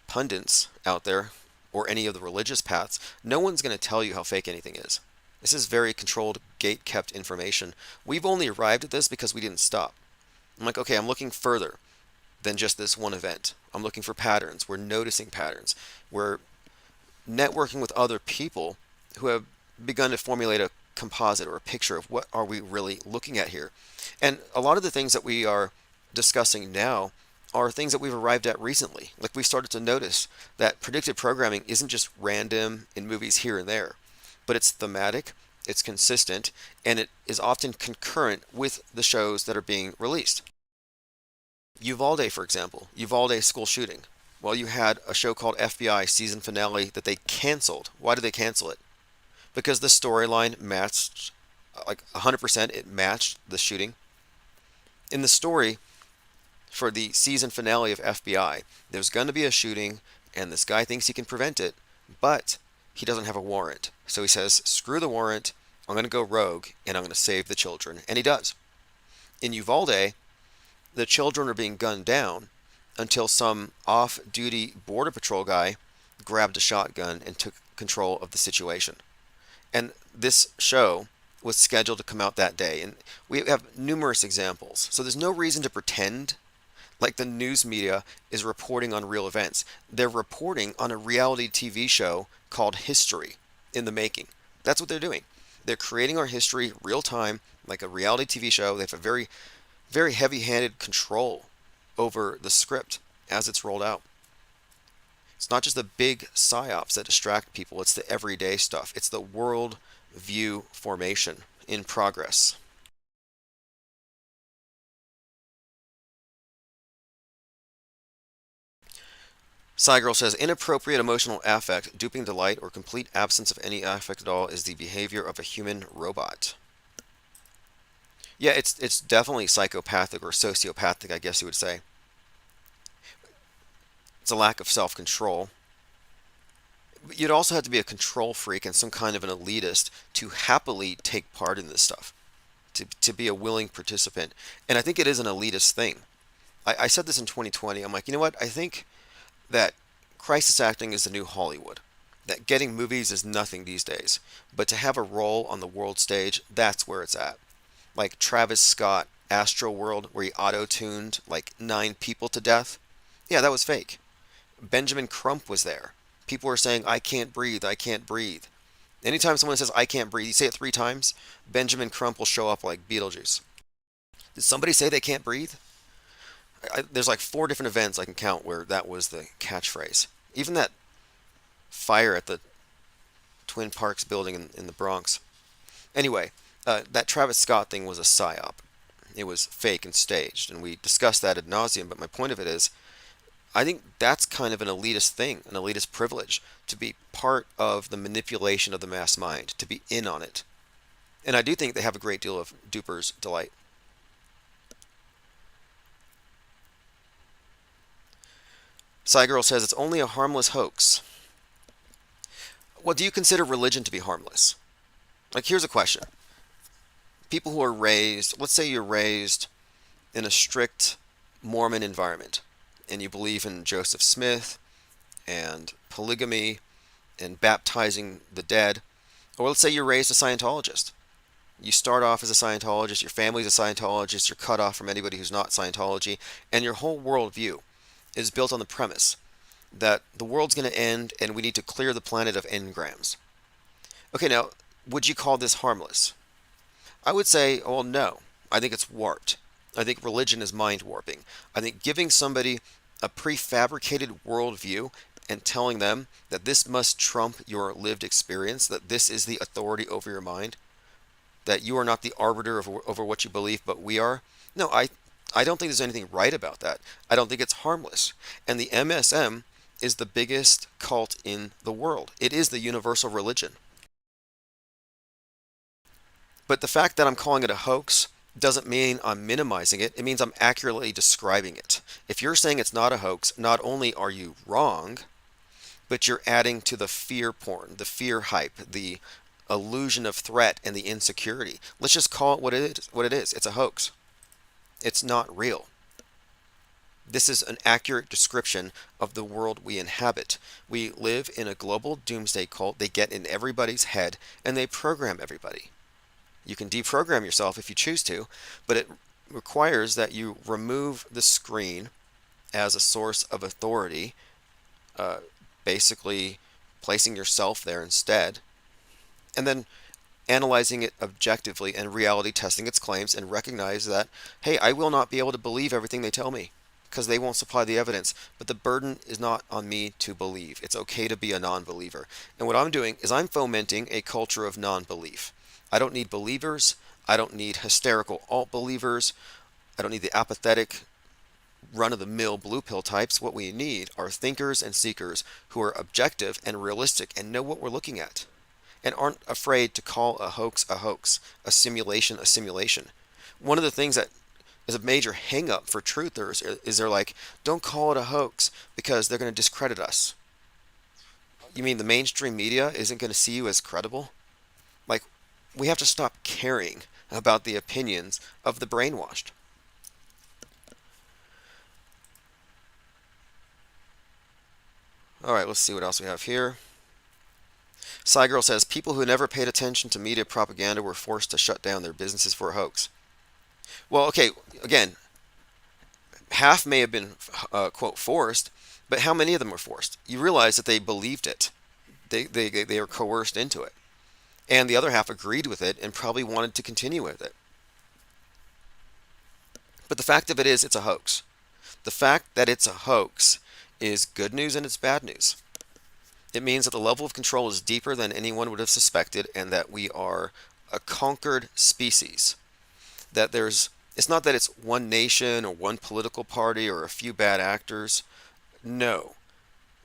pundits out there or any of the religious paths. No one's going to tell you how fake anything is. This is very controlled, gate-kept information. We've only arrived at this because we didn't stop. I'm like, okay, I'm looking further than just this one event. I'm looking for patterns. We're noticing patterns. We're networking with other people who have begun to formulate a composite or a picture of what are we really looking at here. And a lot of the things that we are discussing now are things that we've arrived at recently. Like, we started to notice that predictive programming isn't just random in movies here and there, but it's thematic, it's consistent, and it is often concurrent with the shows that are being released. Uvalde, for example, Uvalde school shooting. Well, you had a show called FBI season finale that they canceled. Why did they cancel it? Because the storyline matched, like 100%, it matched the shooting. In the story for the season finale of FBI, there's going to be a shooting, and this guy thinks he can prevent it, but he doesn't have a warrant. So he says, screw the warrant, I'm going to go rogue, and I'm going to save the children. And he does. In Uvalde, the children are being gunned down, until some off-duty Border Patrol guy grabbed a shotgun and took control of the situation. And this show was scheduled to come out that day. And we have numerous examples. So there's no reason to pretend like the news media is reporting on real events. They're reporting on a reality TV show called History in the making. That's what they're doing. They're creating our history real time, like a reality TV show. They have a very, very heavy-handed control over the script as it's rolled out. It's not just the big psyops that distract people, it's the everyday stuff. It's the world view formation in progress. Cygirl says, inappropriate emotional affect, duping delight, or complete absence of any affect at all is the behavior of a human robot. Yeah, it's definitely psychopathic or sociopathic, I guess you would say. It's a lack of self-control. You'd also have to be a control freak and some kind of an elitist to happily take part in this stuff, to be a willing participant. And I think it is an elitist thing. I said this in 2020. I'm like, you know what? I think that crisis acting is the new Hollywood. That getting movies is nothing these days. But to have a role on the world stage, that's where it's at. Like Travis Scott, Astroworld, where he auto-tuned like 9 people to death. Yeah, that was fake. Benjamin Crump was there. People were saying, I can't breathe, I can't breathe. Anytime someone says, I can't breathe, you say it 3 times, Benjamin Crump will show up like Beetlejuice. Did somebody say they can't breathe? There's like 4 different events I can count where that was the catchphrase. Even that fire at the Twin Parks building in the Bronx. Anyway, that Travis Scott thing was a psyop. It was fake and staged, and we discussed that ad nauseum, but my point of it is, I think that's kind of an elitist thing, an elitist privilege, to be part of the manipulation of the mass mind, to be in on it. And I do think they have a great deal of duper's delight. Cygirl says, it's only a harmless hoax. Well, do you consider religion to be harmless? Like, here's a question. People who are raised, let's say you're raised in a strict Mormon environment, and you believe in Joseph Smith and polygamy and baptizing the dead, or let's say you're raised a Scientologist. You start off as a Scientologist, your family's a Scientologist, you're cut off from anybody who's not Scientology, and your whole worldview is built on the premise that the world's going to end and we need to clear the planet of engrams. Okay, now, would you call this harmless? I would say, well, no. I think it's warped. I think religion is mind warping. I think giving somebody a prefabricated worldview and telling them that this must trump your lived experience, that this is the authority over your mind, that you are not the arbiter over what you believe, but we are. No, I don't think there's anything right about that. I don't think it's harmless. And the MSM is the biggest cult in the world. It is the universal religion. But the fact that I'm calling it a hoax doesn't mean I'm minimizing it. It means I'm accurately describing it. If you're saying it's not a hoax, not only are you wrong, but you're adding to the fear porn, the fear hype, the illusion of threat, and the insecurity. Let's just call it what it is. It's a hoax. It's not real. This is an accurate description of the world we inhabit. We live in a global doomsday cult. They get in everybody's head, and they program everybody. You can deprogram yourself if you choose to, but it requires that you remove the screen as a source of authority, basically placing yourself there instead, and then analyzing it objectively and reality testing its claims and recognize that, hey, I will not be able to believe everything they tell me because they won't supply the evidence, but the burden is not on me to believe. It's okay to be a non-believer. And what I'm doing is I'm fomenting a culture of non-belief. I don't need believers. I don't need hysterical alt-believers. I don't need the apathetic, run-of-the-mill blue pill types. What we need are thinkers and seekers who are objective and realistic and know what we're looking at and aren't afraid to call a hoax, a simulation a simulation. One of the things that is a major hang-up for truthers is they're like, don't call it a hoax because they're going to discredit us. You mean the mainstream media isn't going to see you as credible? Like, we have to stop caring about the opinions of the brainwashed. All right, let's see what else we have here. Cygirl says, people who never paid attention to media propaganda were forced to shut down their businesses for a hoax. Well, okay, again, half may have been, quote, forced, but how many of them were forced? You realize that they believed it. They were coerced into it. And the other half agreed with it and probably wanted to continue with it. But the fact of it is, it's a hoax. The fact that it's a hoax is good news and it's bad news. It means that the level of control is deeper than anyone would have suspected and that we are a conquered species. That it's not that it's one nation or one political party or a few bad actors. No.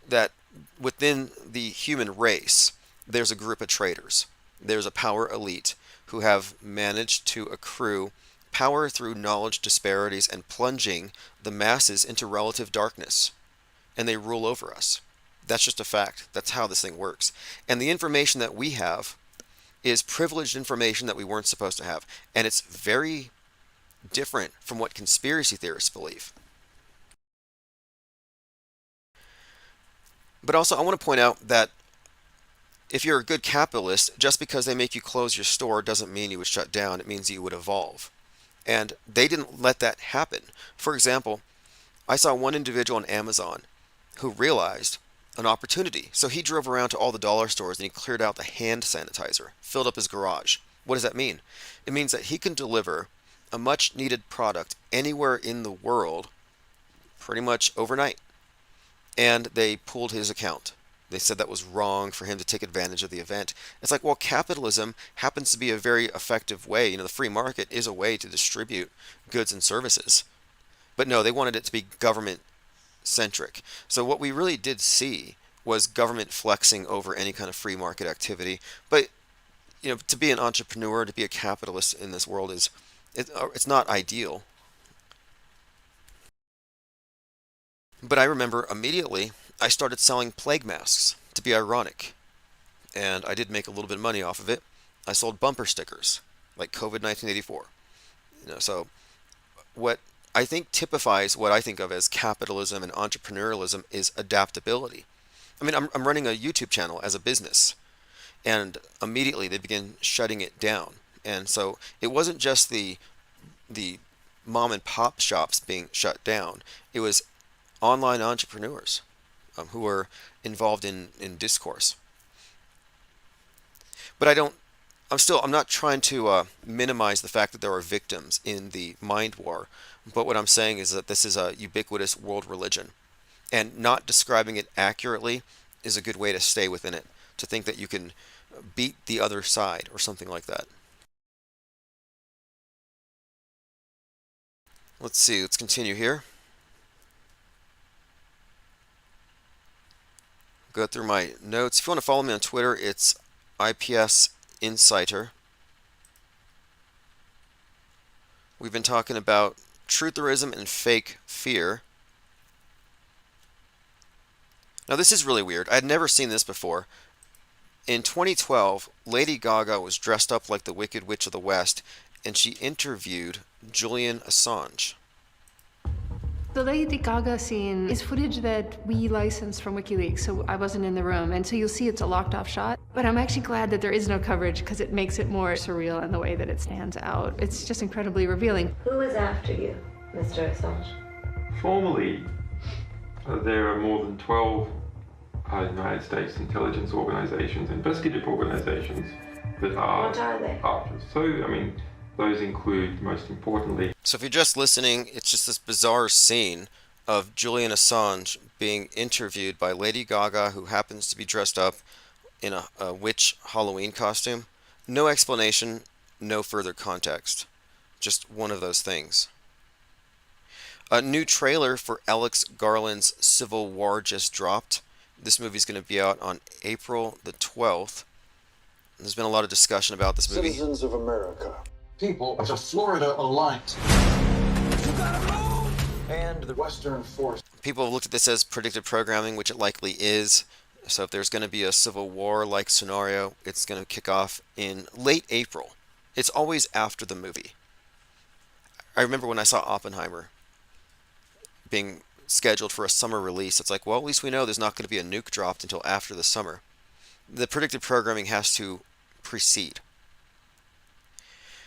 That within the human race, there's a group of traitors. There's a power elite who have managed to accrue power through knowledge disparities and plunging the masses into relative darkness. And they rule over us. That's just a fact. That's how this thing works. And the information that we have is privileged information that we weren't supposed to have. And it's very different from what conspiracy theorists believe. But also, I want to point out that if you're a good capitalist, just because they make you close your store doesn't mean you would shut down. It means you would evolve. And they didn't let that happen. For example, I saw one individual on Amazon who realized an opportunity. So he drove around to all the dollar stores and he cleared out the hand sanitizer, filled up his garage. What does that mean? It means that he can deliver a much needed product anywhere in the world pretty much overnight. And they pulled his account. They said that was wrong for him to take advantage of the event. It's like, well, capitalism happens to be a very effective way. The free market is a way to distribute goods and services. But no, they wanted it to be government centric. So what we really did see was government flexing over any kind of free market activity. But to be an entrepreneur, to be a capitalist in this world it's not ideal. But I remember immediately I started selling plague masks, to be ironic. And I did make a little bit of money off of it. I sold bumper stickers, like COVID 1984. So what I think typifies what I think of as capitalism and entrepreneurialism is adaptability. I mean, I'm running a YouTube channel as a business, and immediately they begin shutting it down. And so it wasn't just the mom and pop shops being shut down. It was online entrepreneurs who were involved in discourse. But I'm not trying to minimize the fact that there are victims in the mind war. But what I'm saying is that this is a ubiquitous world religion. And not describing it accurately is a good way to stay within it. To think that you can beat the other side or something like that. Let's see, let's continue here. Go through my notes. If you want to follow me on Twitter, it's IPS Insider. We've been talking about trutherism and fake fear. Now this is really weird. I had never seen this before. In 2012, Lady Gaga was dressed up like the Wicked Witch of the West, and she interviewed Julian Assange. The Lady Gaga scene is footage that we licensed from WikiLeaks, so I wasn't in the room, and so you'll see it's a locked-off shot. But I'm actually glad that there is no coverage because it makes it more surreal in the way that it stands out. It's just incredibly revealing. Who is after you, Mr. Assange? Formally, there are more than 12 United States intelligence organizations, investigative organizations that are What are they? after. So, I mean, those include, most importantly... So if you're just listening, it's just this bizarre scene of Julian Assange being interviewed by Lady Gaga, who happens to be dressed up in a witch Halloween costume. No explanation, no further context. Just one of those things. A new trailer for Alex Garland's Civil War just dropped. This movie's going to be out on April the 12th. There's been a lot of discussion about this movie. Citizens of America. People of the Florida Alliance. And the Western Force. People have looked at this as predictive programming, which it likely is. So if there's going to be a Civil War-like scenario, it's going to kick off in late April. It's always after the movie. I remember when I saw Oppenheimer being scheduled for a summer release. It's like, well, at least we know there's not going to be a nuke dropped until after the summer. The predictive programming has to precede.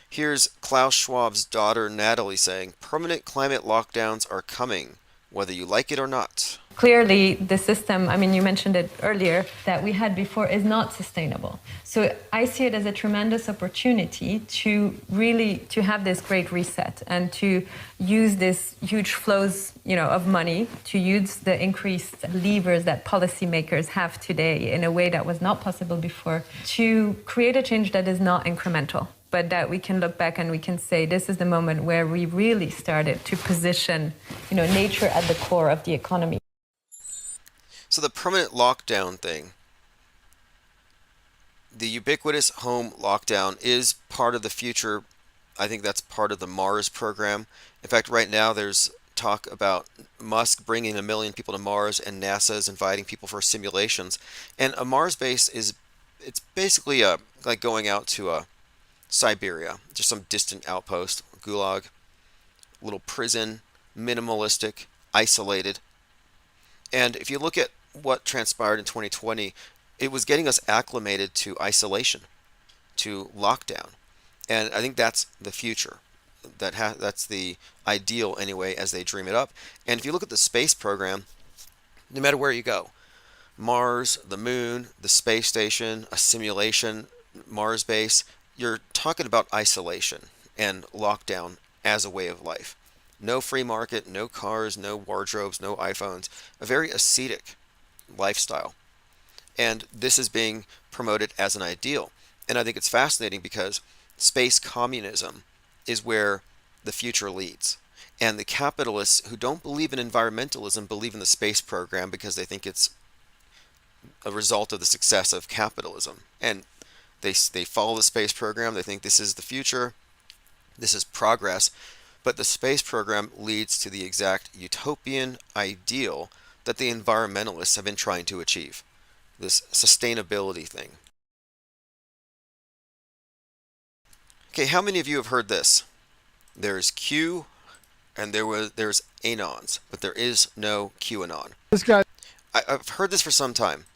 Here's Klaus Schwab's daughter, Natalie, saying, permanent climate lockdowns are coming, whether you like it or not. Clearly, the system, I mean, you mentioned it earlier, that we had before is not sustainable. So I see it as a tremendous opportunity to really to have this great reset and to use this huge flows, of money, to use the increased levers that policymakers have today in a way that was not possible before, to create a change that is not incremental, but that we can look back and we can say this is the moment where we really started to position, nature at the core of the economy. So the permanent lockdown thing, the ubiquitous home lockdown is part of the future. I think that's part of the Mars program. In fact, right now there's talk about Musk bringing 1 million people to Mars, and NASA is inviting people for simulations. And a Mars base it's basically like going out to Siberia, just some distant outpost, gulag, little prison, minimalistic, isolated. And if you look at what transpired in 2020, it was getting us acclimated to isolation, to lockdown. And I think that's the future. That's the ideal anyway, as they dream it up. And if you look at the space program, no matter where you go, Mars, the moon, the space station, a simulation, Mars base, you're talking about isolation and lockdown as a way of life. No free market, no cars, no wardrobes, no iPhones, a very ascetic lifestyle. And this is being promoted as an ideal. And I think it's fascinating because space communism is where the future leads. And the capitalists who don't believe in environmentalism believe in the space program because they think it's a result of the success of capitalism. And they follow the space program. They think this is the future. This is progress. But the space program leads to the exact utopian ideal that the environmentalists have been trying to achieve. This sustainability thing. Okay, how many of you have heard this? There's Q and there's anons, but there is no QAnon. This guy. I've heard this for some time.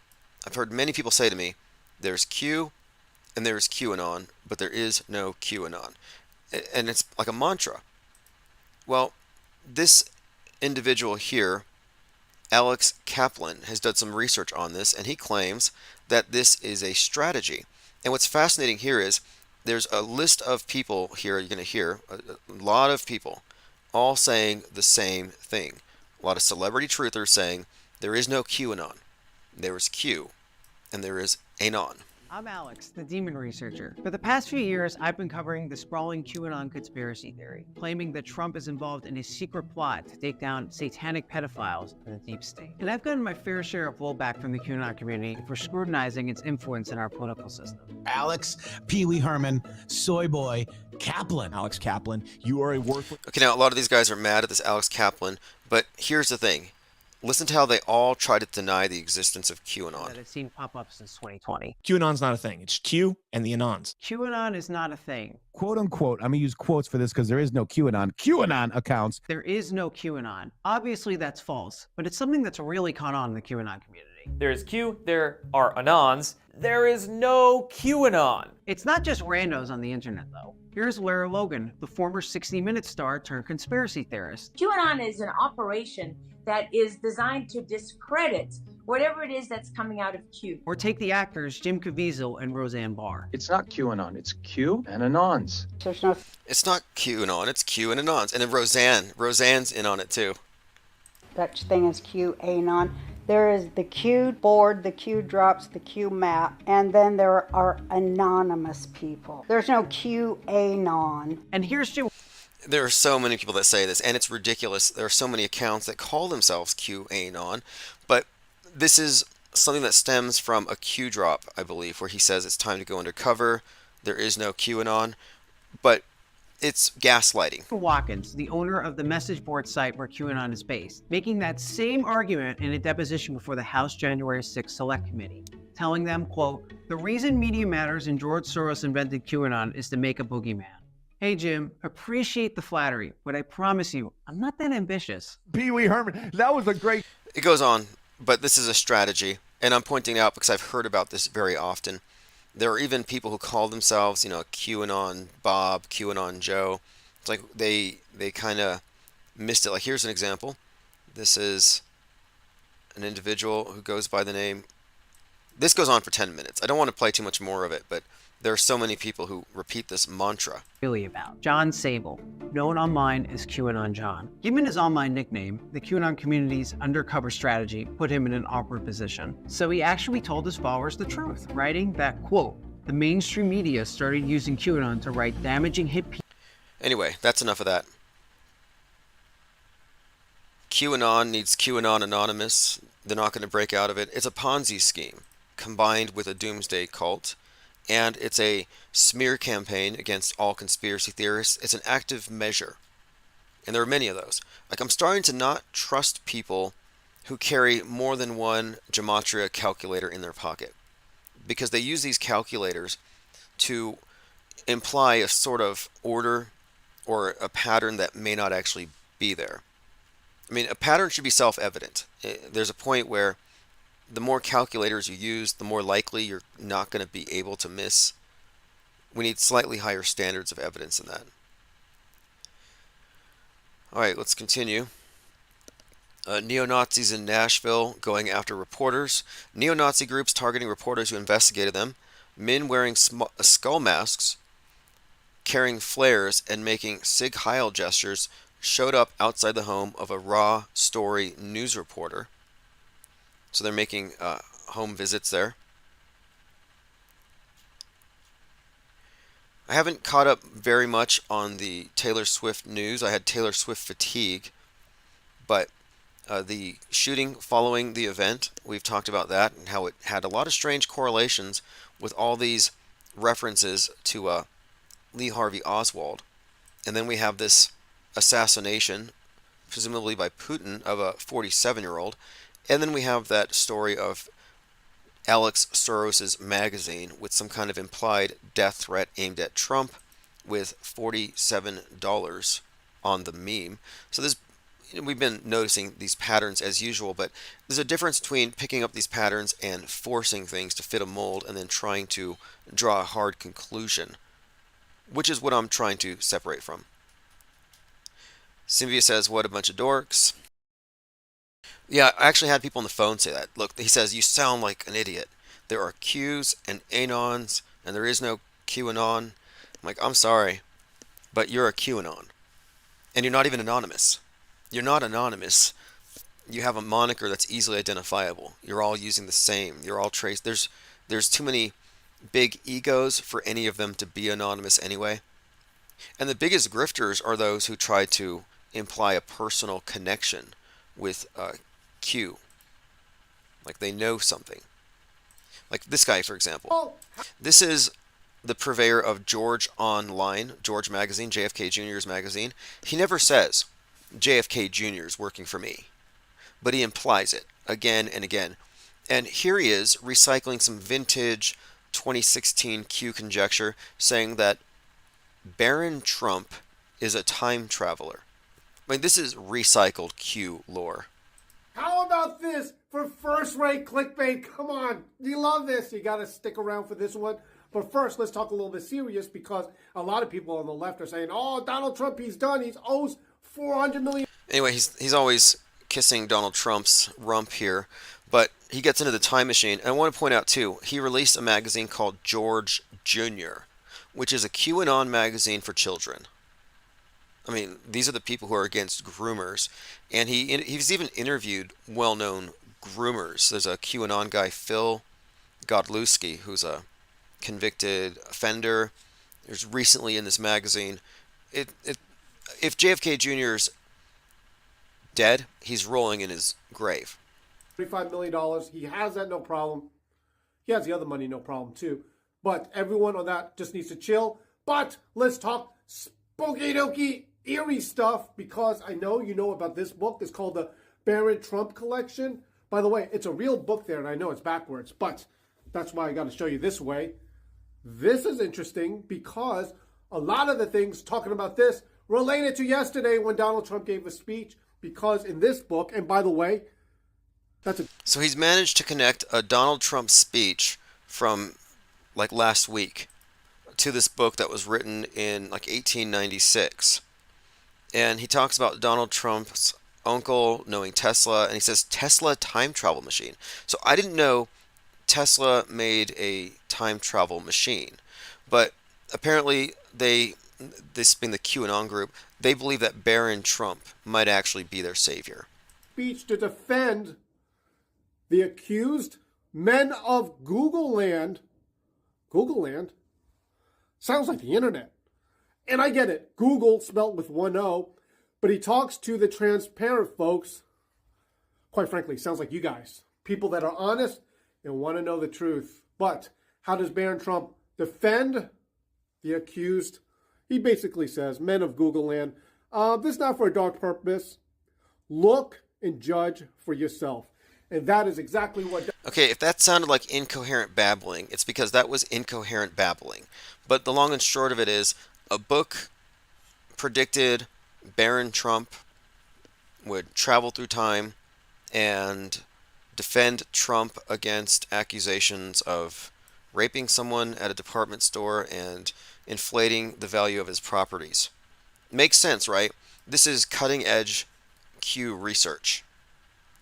I've heard many people say to me, there's Q and there's QAnon, but there is no QAnon. And it's like a mantra. Well, this individual here, Alex Kaplan, has done some research on this, and he claims that this is a strategy. And what's fascinating here is there's a list of people here, you're going to hear, a lot of people all saying the same thing. A lot of celebrity truthers saying there is no QAnon. There is Q, and there is Anon. I'm Alex, the demon researcher. For the past few years, I've been covering the sprawling QAnon conspiracy theory, claiming that Trump is involved in a secret plot to take down satanic pedophiles in the deep state. And I've gotten my fair share of blowback from the QAnon community for scrutinizing its influence in our political system. Alex, Pee Wee Herman, Soy Boy, Kaplan. Alex Kaplan, you are a worthless... Okay, now a lot of these guys are mad at this Alex Kaplan, but here's the thing. Listen to how they all try to deny the existence of QAnon. That I've seen pop up since 2020. QAnon's not a thing. It's Q and the Anons. QAnon is not a thing. Quote unquote, I'm going to use quotes for this because there is no QAnon. QAnon accounts. There is no QAnon. Obviously, that's false, but it's something that's really caught on in the QAnon community. There is Q, there are Anons. There is no QAnon. It's not just randos on the internet, though. Here's Lara Logan, the former 60 Minutes star turned conspiracy theorist. QAnon is an operation that is designed to discredit whatever it is that's coming out of Q. Or take the actors Jim Caviezel and Roseanne Barr. It's not QAnon, it's Q and Anons. It's not QAnon, it's Q and Anons. And then Roseanne's in on it too. Such thing as QAnon. There is the Q board, the Q drops, the Q map, and then there are anonymous people. There's no QAnon. And here's Jim. There are so many people that say this, and it's ridiculous. There are so many accounts that call themselves QAnon, but this is something that stems from a Q drop, I believe, where he says it's time to go undercover. There is no QAnon, but it's gaslighting. Watkins, the owner of the message board site where QAnon is based, making that same argument in a deposition before the House January 6th Select Committee, telling them, quote, the reason Media Matters and George Soros invented QAnon is to make a boogeyman. Hey, Jim, appreciate the flattery, but I promise you, I'm not that ambitious. Pee Wee Herman, that was a great... It goes on, but this is a strategy, and I'm pointing out because I've heard about this very often. There are even people who call themselves, QAnon Bob, QAnon Joe. It's like they kind of missed it. Like, here's an example. This is an individual who goes by the name... This goes on for 10 minutes. I don't want to play too much more of it, but there are so many people who repeat this mantra. Really about John Sable, known online as QAnon John. Given his online nickname, the QAnon community's undercover strategy put him in an awkward position. So he actually told his followers the truth, writing that, quote, the mainstream media started using QAnon to write damaging hit pieces. Anyway, that's enough of that. QAnon needs QAnon Anonymous. They're not going to break out of it. It's a Ponzi scheme combined with a doomsday cult. And it's a smear campaign against all conspiracy theorists. It's an active measure. And there are many of those. Like, I'm starting to not trust people who carry more than one gematria calculator in their pocket, because they use these calculators to imply a sort of order or a pattern that may not actually be there. I mean, a pattern should be self-evident. There's a point where the more calculators you use, the more likely you're not going to be able to miss. We need slightly higher standards of evidence than that. All right, let's continue. Neo-Nazis in Nashville going after reporters. Neo-Nazi groups targeting reporters who investigated them. Men wearing skull masks, carrying flares, and making Sig Heil gestures showed up outside the home of a Raw Story news reporter. So they're making home visits there. I haven't caught up very much on the Taylor Swift news. I had Taylor Swift fatigue, but the shooting following the event, we've talked about that and how it had a lot of strange correlations with all these references to Lee Harvey Oswald. And then we have this assassination, presumably by Putin, of a 47-year-old. And then we have that story of Alex Soros's magazine with some kind of implied death threat aimed at Trump with $47 on the meme. So we've been noticing these patterns as usual, but there's a difference between picking up these patterns and forcing things to fit a mold and then trying to draw a hard conclusion, which is what I'm trying to separate from. Sylvia says, what a bunch of dorks. Yeah, I actually had people on the phone say that. Look, he says, you sound like an idiot. There are Qs and Anons, and there is no QAnon. I'm like, I'm sorry, but you're a QAnon. And you're not even anonymous. You're not anonymous. You have a moniker that's easily identifiable. You're all using the same. You're all traced. There's too many big egos for any of them to be anonymous anyway. And the biggest grifters are those who try to imply a personal connection with Q. Like they know something. Like this guy, for example. This is the purveyor of George Online, George Magazine, JFK Jr.'s magazine. He never says JFK Jr. is working for me, but he implies it again and again. And here he is recycling some vintage 2016 Q conjecture, saying that Baron Trump is a time traveler. I mean, this is recycled Q lore. How about this for first-rate clickbait? Come on, you love this. You got to stick around for this one. But first, let's talk a little bit serious, because a lot of people on the left are saying, oh, Donald Trump, he's done. He owes $400 million. Anyway, he's always kissing Donald Trump's rump here, but he gets into the time machine. And I want to point out, too, he released a magazine called George Jr., which is a QAnon magazine for children. I mean, these are the people who are against groomers. And he's even interviewed well-known groomers. There's a QAnon guy, Phil Godlewski, who's a convicted offender. There's recently in this magazine. If JFK Jr.'s dead, he's rolling in his grave. $35 million. He has that, no problem. He has the other money, no problem, too. But everyone on that just needs to chill. But let's talk spooky dokey eerie stuff, because I know you know about this book. It's called the Baron Trump Collection. By the way, it's a real book there, and I know it's backwards, but that's why I got to show you this way. This is interesting because a lot of the things talking about this related to yesterday when Donald Trump gave a speech, because in this book, and by the way, So he's managed to connect a Donald Trump speech from like last week to this book that was written in like 1896. And he talks about Donald Trump's uncle knowing Tesla, and he says Tesla time travel machine. So I didn't know Tesla made a time travel machine, but apparently this being the QAnon group, they believe that Barron Trump might actually be their savior. Speech to defend the accused men of Google Land. Google Land sounds like the internet. And I get it. Google spelled with one O. But he talks to the transparent folks. Quite frankly, sounds like you guys. People that are honest and want to know the truth. But how does Barron Trump defend the accused? He basically says, men of Google Land, this is not for a dark purpose. Look and judge for yourself. And that is exactly what... Okay, if that sounded like incoherent babbling, it's because that was incoherent babbling. But the long and short of it is, a book predicted Barron Trump would travel through time and defend Trump against accusations of raping someone at a department store and inflating the value of his properties. Makes sense, right? This is cutting-edge Q research.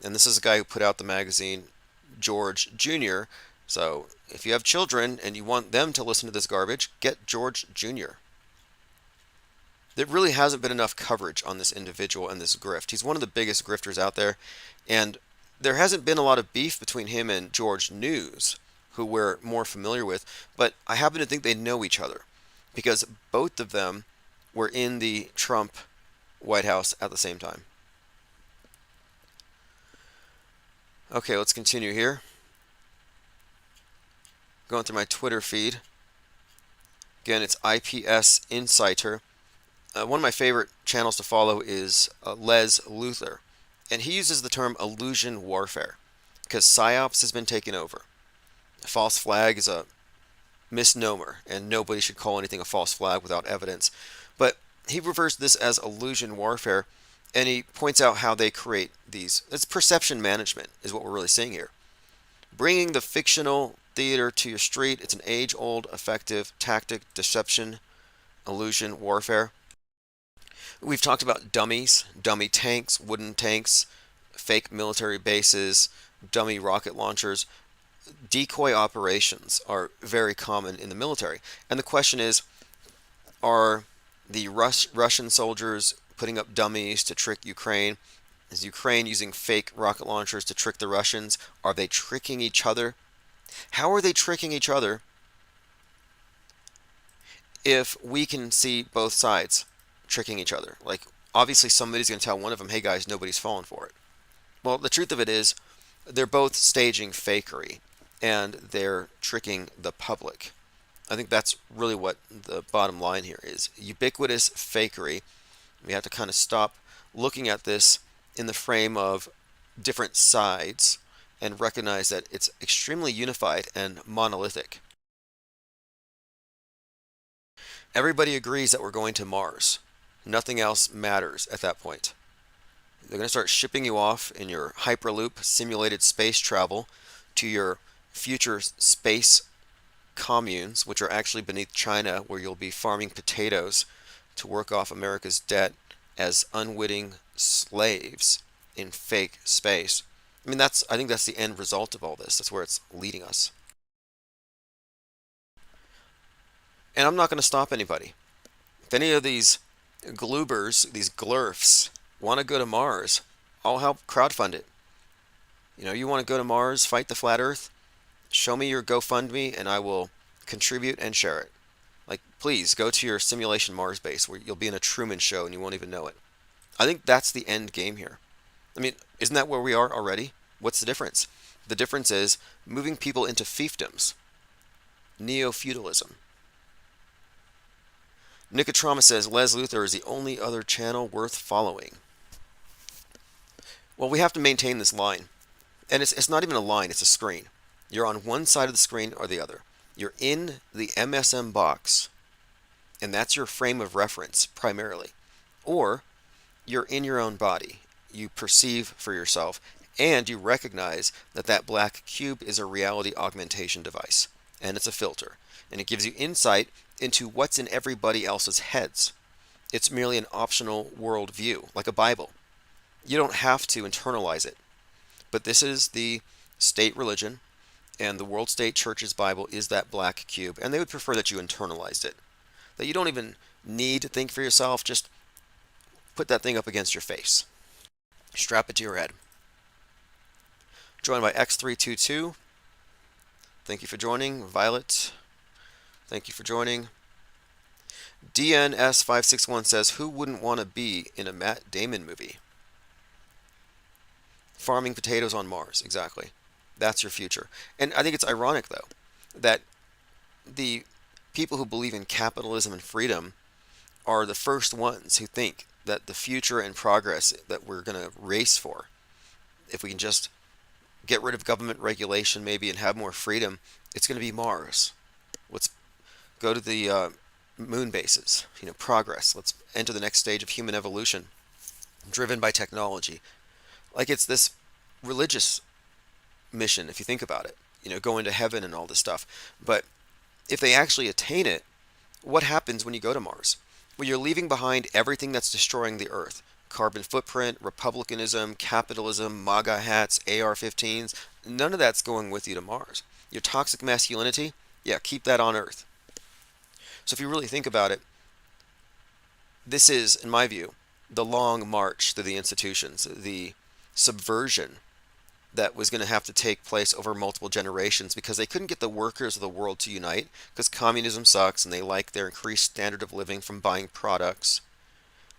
And this is a guy who put out the magazine George Jr. So if you have children and you want them to listen to this garbage, get George Jr. There really hasn't been enough coverage on this individual and this grift. He's one of the biggest grifters out there, and there hasn't been a lot of beef between him and George News, who we're more familiar with, but I happen to think they know each other because both of them were in the Trump White House at the same time. Okay, let's continue here. Going through my Twitter feed. Again, it's IPS Insider. One of my favorite channels to follow is Les Luthor, and he uses the term illusion warfare because PSYOPs has been taken over. A false flag is a misnomer, and nobody should call anything a false flag without evidence. But he refers to this as illusion warfare, and he points out how they create these. It's perception management is what we're really seeing here. Bringing the fictional theater to your street, it's an age-old effective tactic, deception, illusion warfare. We've talked about dummies, dummy tanks, wooden tanks, fake military bases, dummy rocket launchers. Decoy operations are very common in the military. And the question is, are the Russian soldiers putting up dummies to trick Ukraine? Is Ukraine using fake rocket launchers to trick the Russians? Are they tricking each other? How are they tricking each other if we can see both sides tricking each other? Like, obviously somebody's going to tell one of them, hey guys, nobody's falling for it. Well, the truth of it is, they're both staging fakery, and they're tricking the public. I think that's really what the bottom line here is. Ubiquitous fakery. We have to kind of stop looking at this in the frame of different sides and recognize that it's extremely unified and monolithic. Everybody agrees that we're going to Mars. Nothing else matters at that point. They're going to start shipping you off in your Hyperloop simulated space travel to your future space communes, which are actually beneath China, where you'll be farming potatoes to work off America's debt as unwitting slaves in fake space. I mean, I think that's the end result of all this. That's where it's leading us. And I'm not going to stop anybody. If any of these gloobers, these glurfs, want to go to Mars, I'll help crowdfund it. You know, you want to go to Mars, fight the flat earth? Show me your GoFundMe and I will contribute and share it. Like, please go to your simulation Mars base where you'll be in a Truman Show and you won't even know it. I think that's the end game here. I mean, isn't that where we are already? What's the difference? The difference is moving people into fiefdoms. Neo-feudalism. Nicotrama says Les Luthor is the only other channel worth following. Well, we have to maintain this line. And it's not even a line, it's a screen. You're on one side of the screen or the other. You're in the MSM box. and that's your frame of reference primarily. Or you're in your own body. You perceive for yourself, and you recognize that that black cube is a reality augmentation device, and it's a filter, and it gives you insight into what's in everybody else's heads. It's merely an optional worldview, like a Bible. You don't have to internalize it. But this is the state religion, and the World State Church's Bible is that black cube, and they would prefer that you internalized it. That you don't even need to think for yourself, just put that thing up against your face. Strap it to your head. Joined by X322. Thank you for joining. Violet, thank you for joining. DNS561 says, who wouldn't want to be in a Matt Damon movie? Farming potatoes on Mars, exactly. That's your future. And I think it's ironic, though, that the people who believe in capitalism and freedom are the first ones who think that the future and progress that we're going to race for, if we can just get rid of government regulation maybe and have more freedom, it's going to be Mars. Let's go to the moon bases, progress. Let's enter the next stage of human evolution, driven by technology. Like it's this religious mission, if you think about it, going to heaven and all this stuff. But if they actually attain it, what happens when you go to Mars? Well, you're leaving behind everything that's destroying the Earth. Carbon footprint, republicanism, capitalism, MAGA hats, AR-15s. None of that's going with you to Mars. Your toxic masculinity, yeah, keep that on Earth. So if you really think about it, this is, in my view, the long march through the institutions, the subversion that was going to have to take place over multiple generations because they couldn't get the workers of the world to unite because communism sucks and they like their increased standard of living from buying products.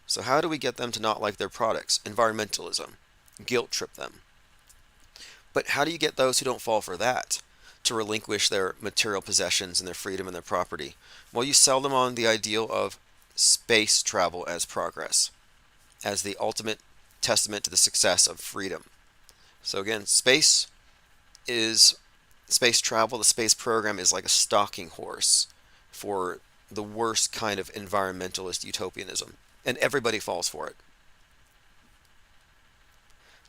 So how do we get them to not like their products? Environmentalism. Guilt trip them. But how do you get those who don't fall for that to relinquish their material possessions and their freedom and their property? Well, you sell them on the ideal of space travel as progress, as the ultimate testament to the success of freedom. So again, space travel, the space program is like a stalking horse for the worst kind of environmentalist utopianism. And everybody falls for it.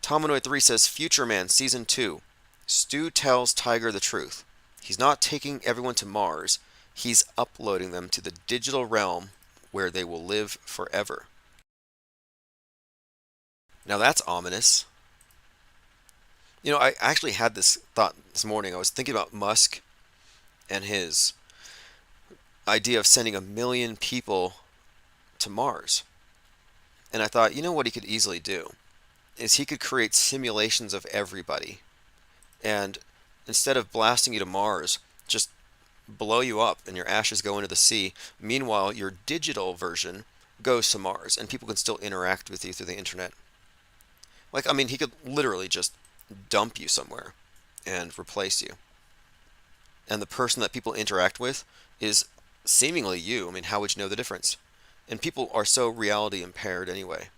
Tomanoid3 says, Future Man, Season 2. Stu tells Tiger the truth. He's not taking everyone to Mars. He's uploading them to the digital realm where they will live forever. Now that's ominous. I actually had this thought this morning. I was thinking about Musk and his idea of sending 1 million people to Mars. And I thought, what he could easily do is he could create simulations of everybody. And instead of blasting you to Mars, just blow you up and your ashes go into the sea. Meanwhile, your digital version goes to Mars and people can still interact with you through the internet. He could literally just dump you somewhere and replace you. And the person that people interact with is seemingly you. How would you know the difference? And people are so reality impaired anyway.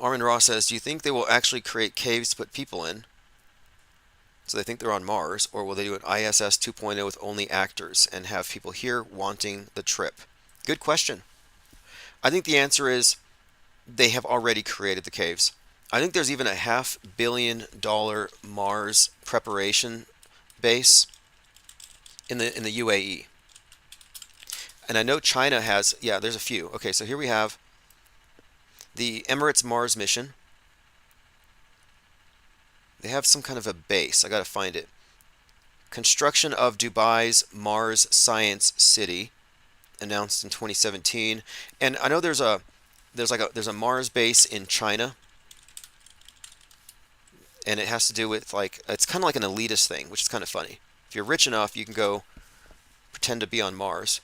Armin Ross says, do you think they will actually create caves to put people in? So they think they're on Mars, or will they do an ISS 2.0 with only actors and have people here wanting the trip? Good question. I think the answer is they have already created the caves. I think there's even a $500 million Mars preparation base in the UAE. And I know China has, there's a few. Okay, so here we have the Emirates Mars mission. They have some kind of a base. I got to find it. Construction of Dubai's Mars Science City, announced in 2017. And I know there's a Mars base in China. And it has to do with it's kind of like an elitist thing, which is kind of funny. If you're rich enough, you can go pretend to be on Mars.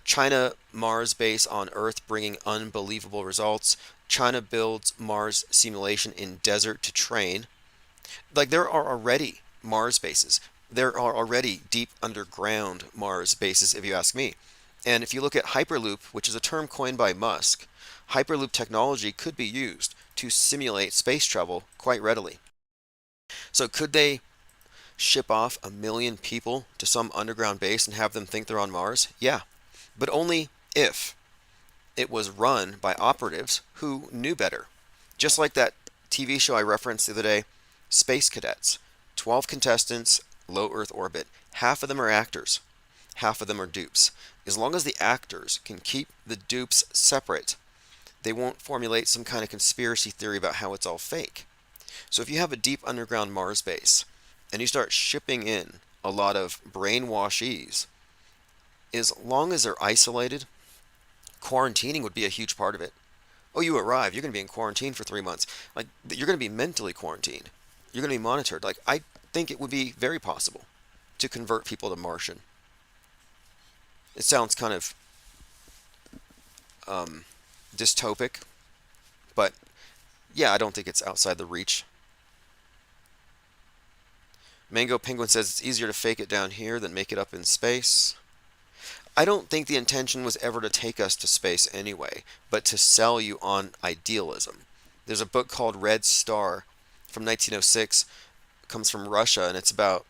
China Mars base on Earth bringing unbelievable results. China builds Mars simulation in desert to train. There are already Mars bases. There are already deep underground Mars bases, if you ask me. And if you look at Hyperloop, which is a term coined by Musk, Hyperloop technology could be used to simulate space travel quite readily. So could they ship off 1 million people to some underground base and have them think they're on Mars? Yeah, but only if it was run by operatives who knew better. Just like that TV show I referenced the other day, Space Cadets. 12 contestants, low Earth orbit. Half of them are actors. Half of them are dupes. As long as the actors can keep the dupes separate, they won't formulate some kind of conspiracy theory about how it's all fake. So if you have a deep underground Mars base and you start shipping in a lot of brainwashees, as long as they're isolated, quarantining would be a huge part of it. Oh, you arrive, you're going to be in quarantine for 3 months. Like, you're going to be mentally quarantined. You're going to be monitored. Like, I think it would be very possible to convert people to Martian. It sounds kind of dystopic, but yeah, I don't think it's outside the reach. Mango Penguin says it's easier to fake it down here than make it up in space. I don't think the intention was ever to take us to space anyway, but to sell you on idealism. There's a book called Red Star from 1906. It comes from Russia, and it's about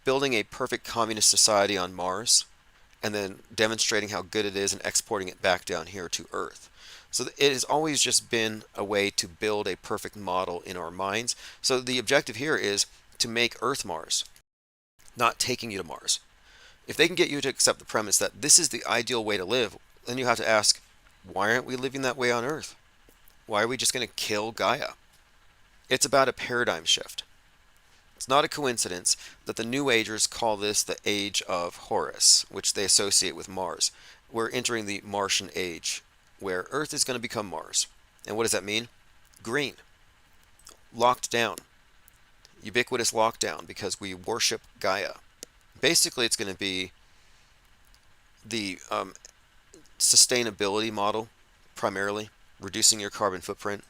building a perfect communist society on Mars and then demonstrating how good it is and exporting it back down here to Earth. So it has always just been a way to build a perfect model in our minds. So the objective here is to make Earth Mars, not taking you to Mars. If they can get you to accept the premise that this is the ideal way to live, then you have to ask, why aren't we living that way on Earth? Why are we just going to kill Gaia? It's about a paradigm shift. It's not a coincidence that the New Agers call this the Age of Horus, which they associate with Mars. We're entering the Martian age, where Earth is going to become Mars. And what does that mean? Green. Locked down. Ubiquitous lockdown, because we worship Gaia. Basically, it's going to be the sustainability model, primarily, reducing your carbon footprint.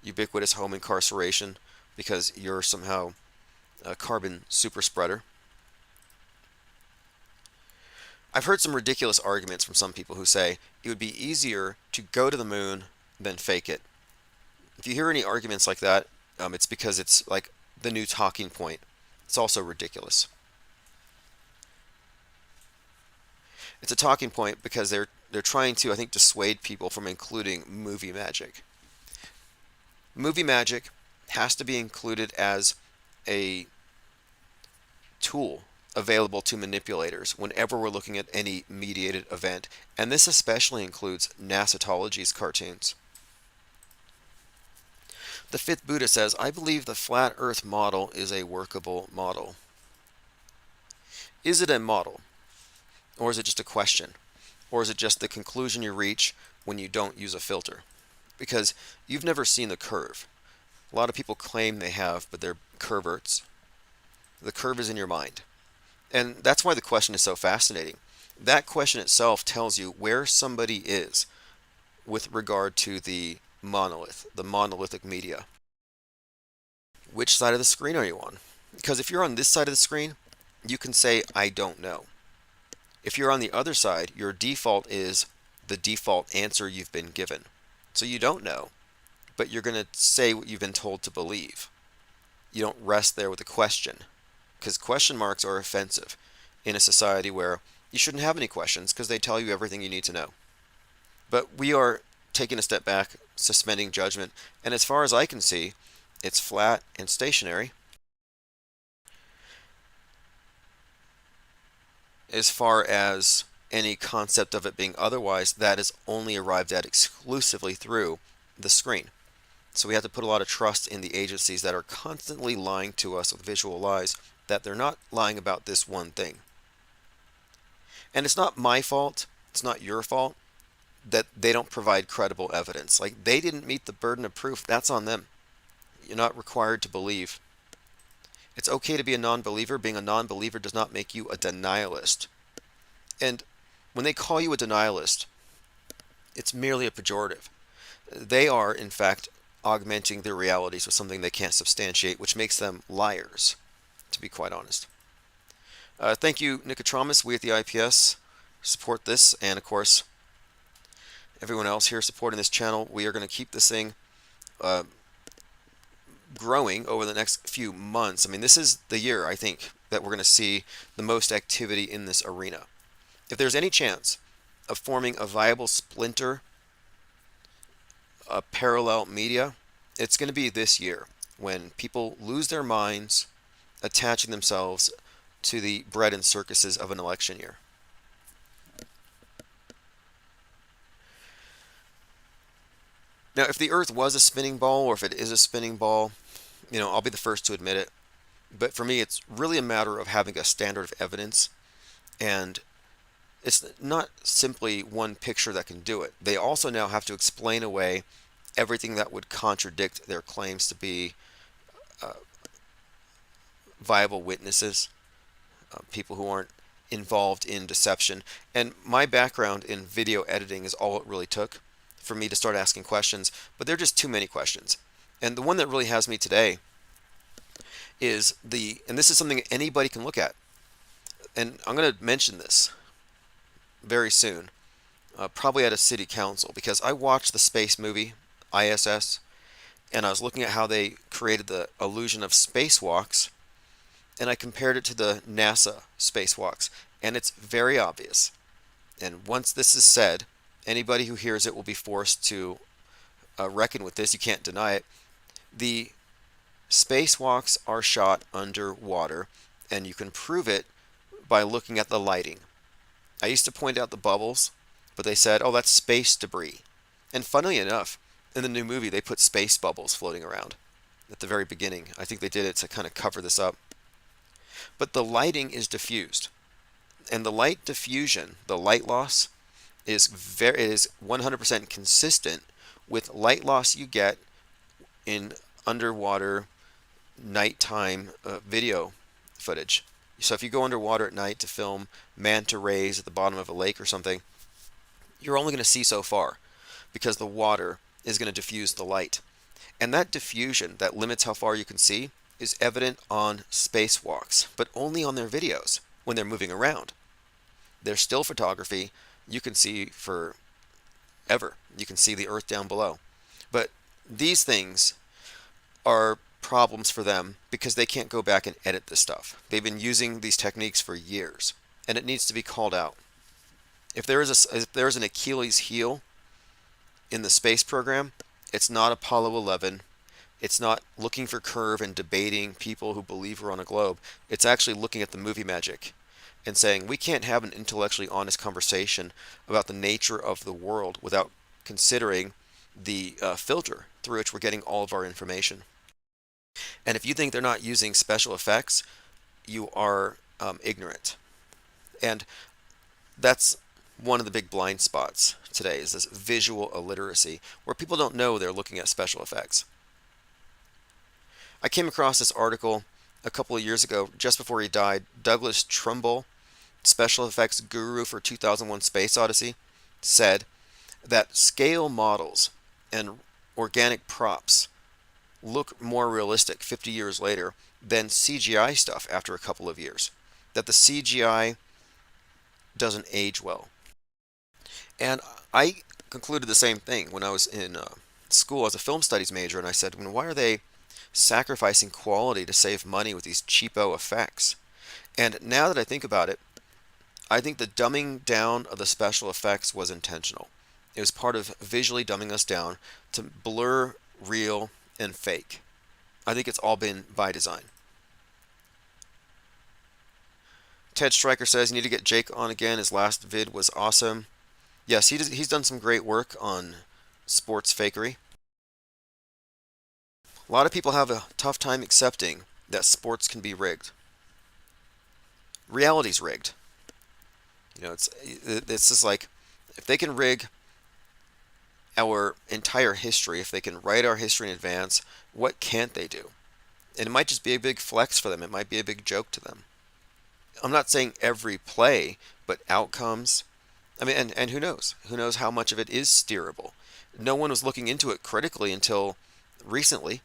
Ubiquitous home incarceration, because you're somehow a carbon super spreader. I've heard some ridiculous arguments from some people who say it would be easier to go to the moon than fake it. If you hear any arguments like that, it's because it's like the new talking point. It's also ridiculous. It's a talking point because they're trying to, I think, dissuade people from including movie magic. Movie magic has to be included as a tool available to manipulators whenever we're looking at any mediated event, and this especially includes NASAtology's cartoons. The Fifth Buddha says, I believe the flat earth model is a workable model. Is it a model? Or is it just a question? Or is it just the conclusion you reach when you don't use a filter? Because you've never seen the curve. A lot of people claim they have, but they're curverts. The curve is in your mind. And that's why the question is so fascinating. That question itself tells you where somebody is with regard to the monolith, the monolithic media. Which side of the screen are you on? Because if you're on this side of the screen, you can say, I don't know. If you're on the other side, your default is the default answer you've been given. So you don't know, but you're going to say what you've been told to believe. You don't rest there with a question, because question marks are offensive in a society where you shouldn't have any questions because they tell you everything you need to know. But we are taking a step back, suspending judgment, and as far as I can see, it's flat and stationary. As far as any concept of it being otherwise, that is only arrived at exclusively through the screen. So we have to put a lot of trust in the agencies that are constantly lying to us with visual lies, that they're not lying about this one thing. And it's not my fault, it's not your fault, that they don't provide credible evidence. Like, they didn't meet the burden of proof. That's on them. You're not required to believe. It's okay to be a non-believer. Being a non-believer does not make you a denialist. And when they call you a denialist, it's merely a pejorative. They are, in fact, augmenting their realities with something they can't substantiate, which makes them liars, to be quite honest. Thank you, Nicotramus. We at the IPS support this, and of course, everyone else here supporting this channel. We are going to keep this thing growing over the next few months. I mean, this is the year, I think, that we're going to see the most activity in this arena. If there's any chance of forming a viable splinter, a parallel media, it's going to be this year when people lose their minds attaching themselves to the bread and circuses of an election year. Now, if the Earth was a spinning ball, or if it is a spinning ball, I'll be the first to admit it. But for me, it's really a matter of having a standard of evidence, and it's not simply one picture that can do it. They also now have to explain away everything that would contradict their claims to be viable witnesses, people who aren't involved in deception. And my background in video editing is all it really took for me to start asking questions, but there are just too many questions. And the one that really has me today is and this is something anybody can look at, and I'm going to mention this very soon, probably at a city council, because I watched the space movie ISS, and I was looking at how they created the illusion of spacewalks, and I compared it to the NASA spacewalks, and it's very obvious. And once this is said, anybody who hears it will be forced to reckon with this. You can't deny it. The spacewalks are shot underwater, and you can prove it by looking at the lighting. I used to point out the bubbles, but they said, oh, that's space debris. And funnily enough, in the new movie, they put space bubbles floating around at the very beginning. I think they did it to kind of cover this up. But the lighting is diffused. And the light diffusion, the light loss, is 100% consistent with light loss you get in underwater nighttime video footage. So if you go underwater at night to film manta rays at the bottom of a lake or something, you're only going to see so far because the water is going to diffuse the light. And that diffusion that limits how far you can see is evident on spacewalks, but only on their videos when they're moving around. Their still photography you can see forever. You can see the Earth down below. But these things are problems for them because they can't go back and edit this stuff. They've been using these techniques for years, and it needs to be called out. If there is an Achilles heel in the space program, it's not Apollo 11. It's not looking for curve and debating people who believe we're on a globe. It's actually looking at the movie magic and saying we can't have an intellectually honest conversation about the nature of the world without considering the filter through which we're getting all of our information. And if you think they're not using special effects, you are ignorant. And that's one of the big blind spots today, is this visual illiteracy, where people don't know they're looking at special effects. I came across this article a couple of years ago, just before he died. Douglas Trumbull, special effects guru for 2001 Space Odyssey, said that scale models and organic props look more realistic 50 years later than CGI stuff after a couple of years. That the CGI doesn't age well. And I concluded the same thing when I was in school as a film studies major, and I said, why are they sacrificing quality to save money with these cheapo effects? And now that I think about it, I think the dumbing down of the special effects was intentional. It was part of visually dumbing us down to blur real and fake. I think it's all been by design. Ted Stryker says you need to get Jake on again. His last vid was awesome. Yes, he's done some great work on sports fakery. A lot of people have a tough time accepting that sports can be rigged. Reality's rigged. It's just like, if they can rig our entire history, if they can write our history in advance, what can't they do? And it might just be a big flex for them. It might be a big joke to them. I'm not saying every play, but outcomes. I mean, and who knows? Who knows how much of it is steerable? No one was looking into it critically until recently.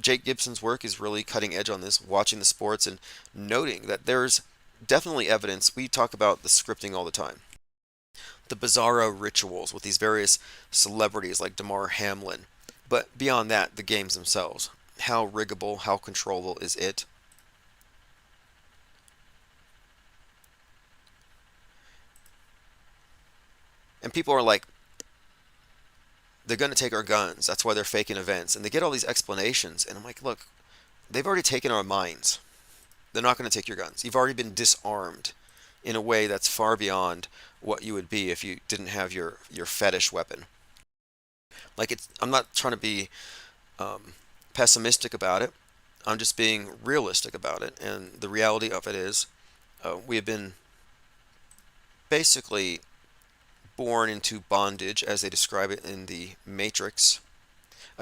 Jake Gibson's work is really cutting edge on this, watching the sports and noting that there's definitely evidence. We talk about the scripting all the time. The bizarro rituals with these various celebrities like Damar Hamlin. But beyond that, the games themselves. how riggable, how controllable is it? And people are like, they're going to take our guns. That's why they're faking events. And they get all these explanations. And I'm like, look, they've already taken our minds. They're not going to take your guns. You've already been disarmed in a way that's far beyond what you would be if you didn't have your fetish weapon. Like, I'm not trying to be pessimistic about it. I'm just being realistic about it. And the reality of it is, we have been basically born into bondage, as they describe it in the Matrix.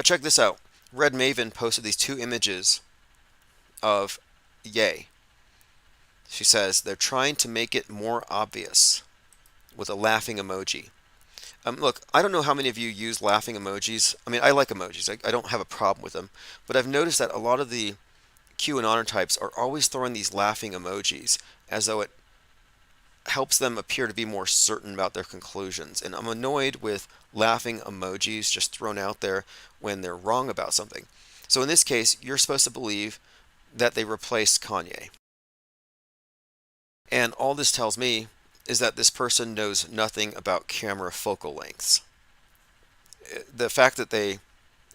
Check this out. Red Maven posted these 2 images of Ye. She says they're trying to make it more obvious with a laughing emoji. Look, I don't know how many of you use laughing emojis. I mean, I like emojis. I don't have a problem with them. But I've noticed that a lot of the QAnon types are always throwing these laughing emojis as though it helps them appear to be more certain about their conclusions. And I'm annoyed with laughing emojis just thrown out there when they're wrong about something. So in this case, you're supposed to believe that they replaced Kanye. And all this tells me is that this person knows nothing about camera focal lengths. The fact that and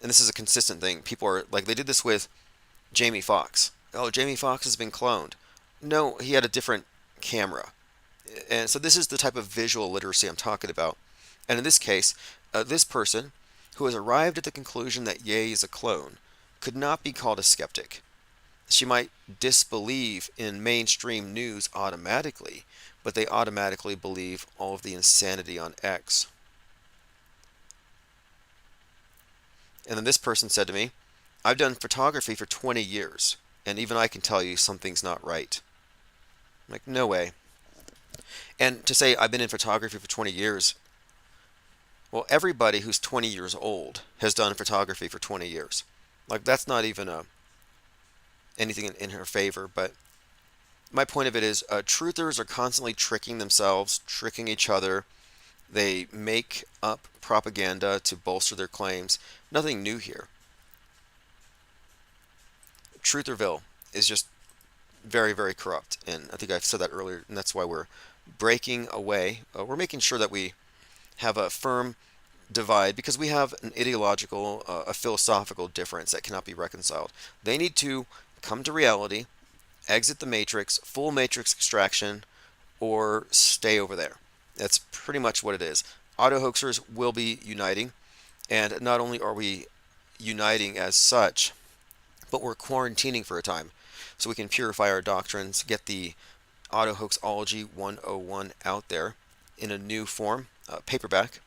this is a consistent thing, people are like, they did this with Jamie Foxx. Oh, Jamie Foxx has been cloned. No, he had a different camera. And so this is the type of visual literacy I'm talking about. And in this case, this person who has arrived at the conclusion that Ye is a clone could not be called a skeptic. She might disbelieve in mainstream news automatically, but they automatically believe all of the insanity on X. And then this person said to me, I've done photography for 20 years, and even I can tell you something's not right. I'm like, no way. And to say I've been in photography for 20 years, well, everybody who's 20 years old has done photography for 20 years. Like, that's not even anything in her favor, but my point of it is, truthers are constantly tricking themselves, tricking each other. They make up propaganda to bolster their claims. Nothing new here. Trutherville is just very, very corrupt, and I think I've said that earlier, and that's why we're breaking away. We're making sure that we have a firm divide, because we have an ideological, a philosophical difference that cannot be reconciled. They need to come to reality, exit the matrix, full matrix extraction, or stay over there. That's pretty much what it is. Auto hoaxers will be uniting, and not only are we uniting as such, but we're quarantining for a time so we can purify our doctrines, get the Auto Hoaxology 101 out there in a new form, paperback.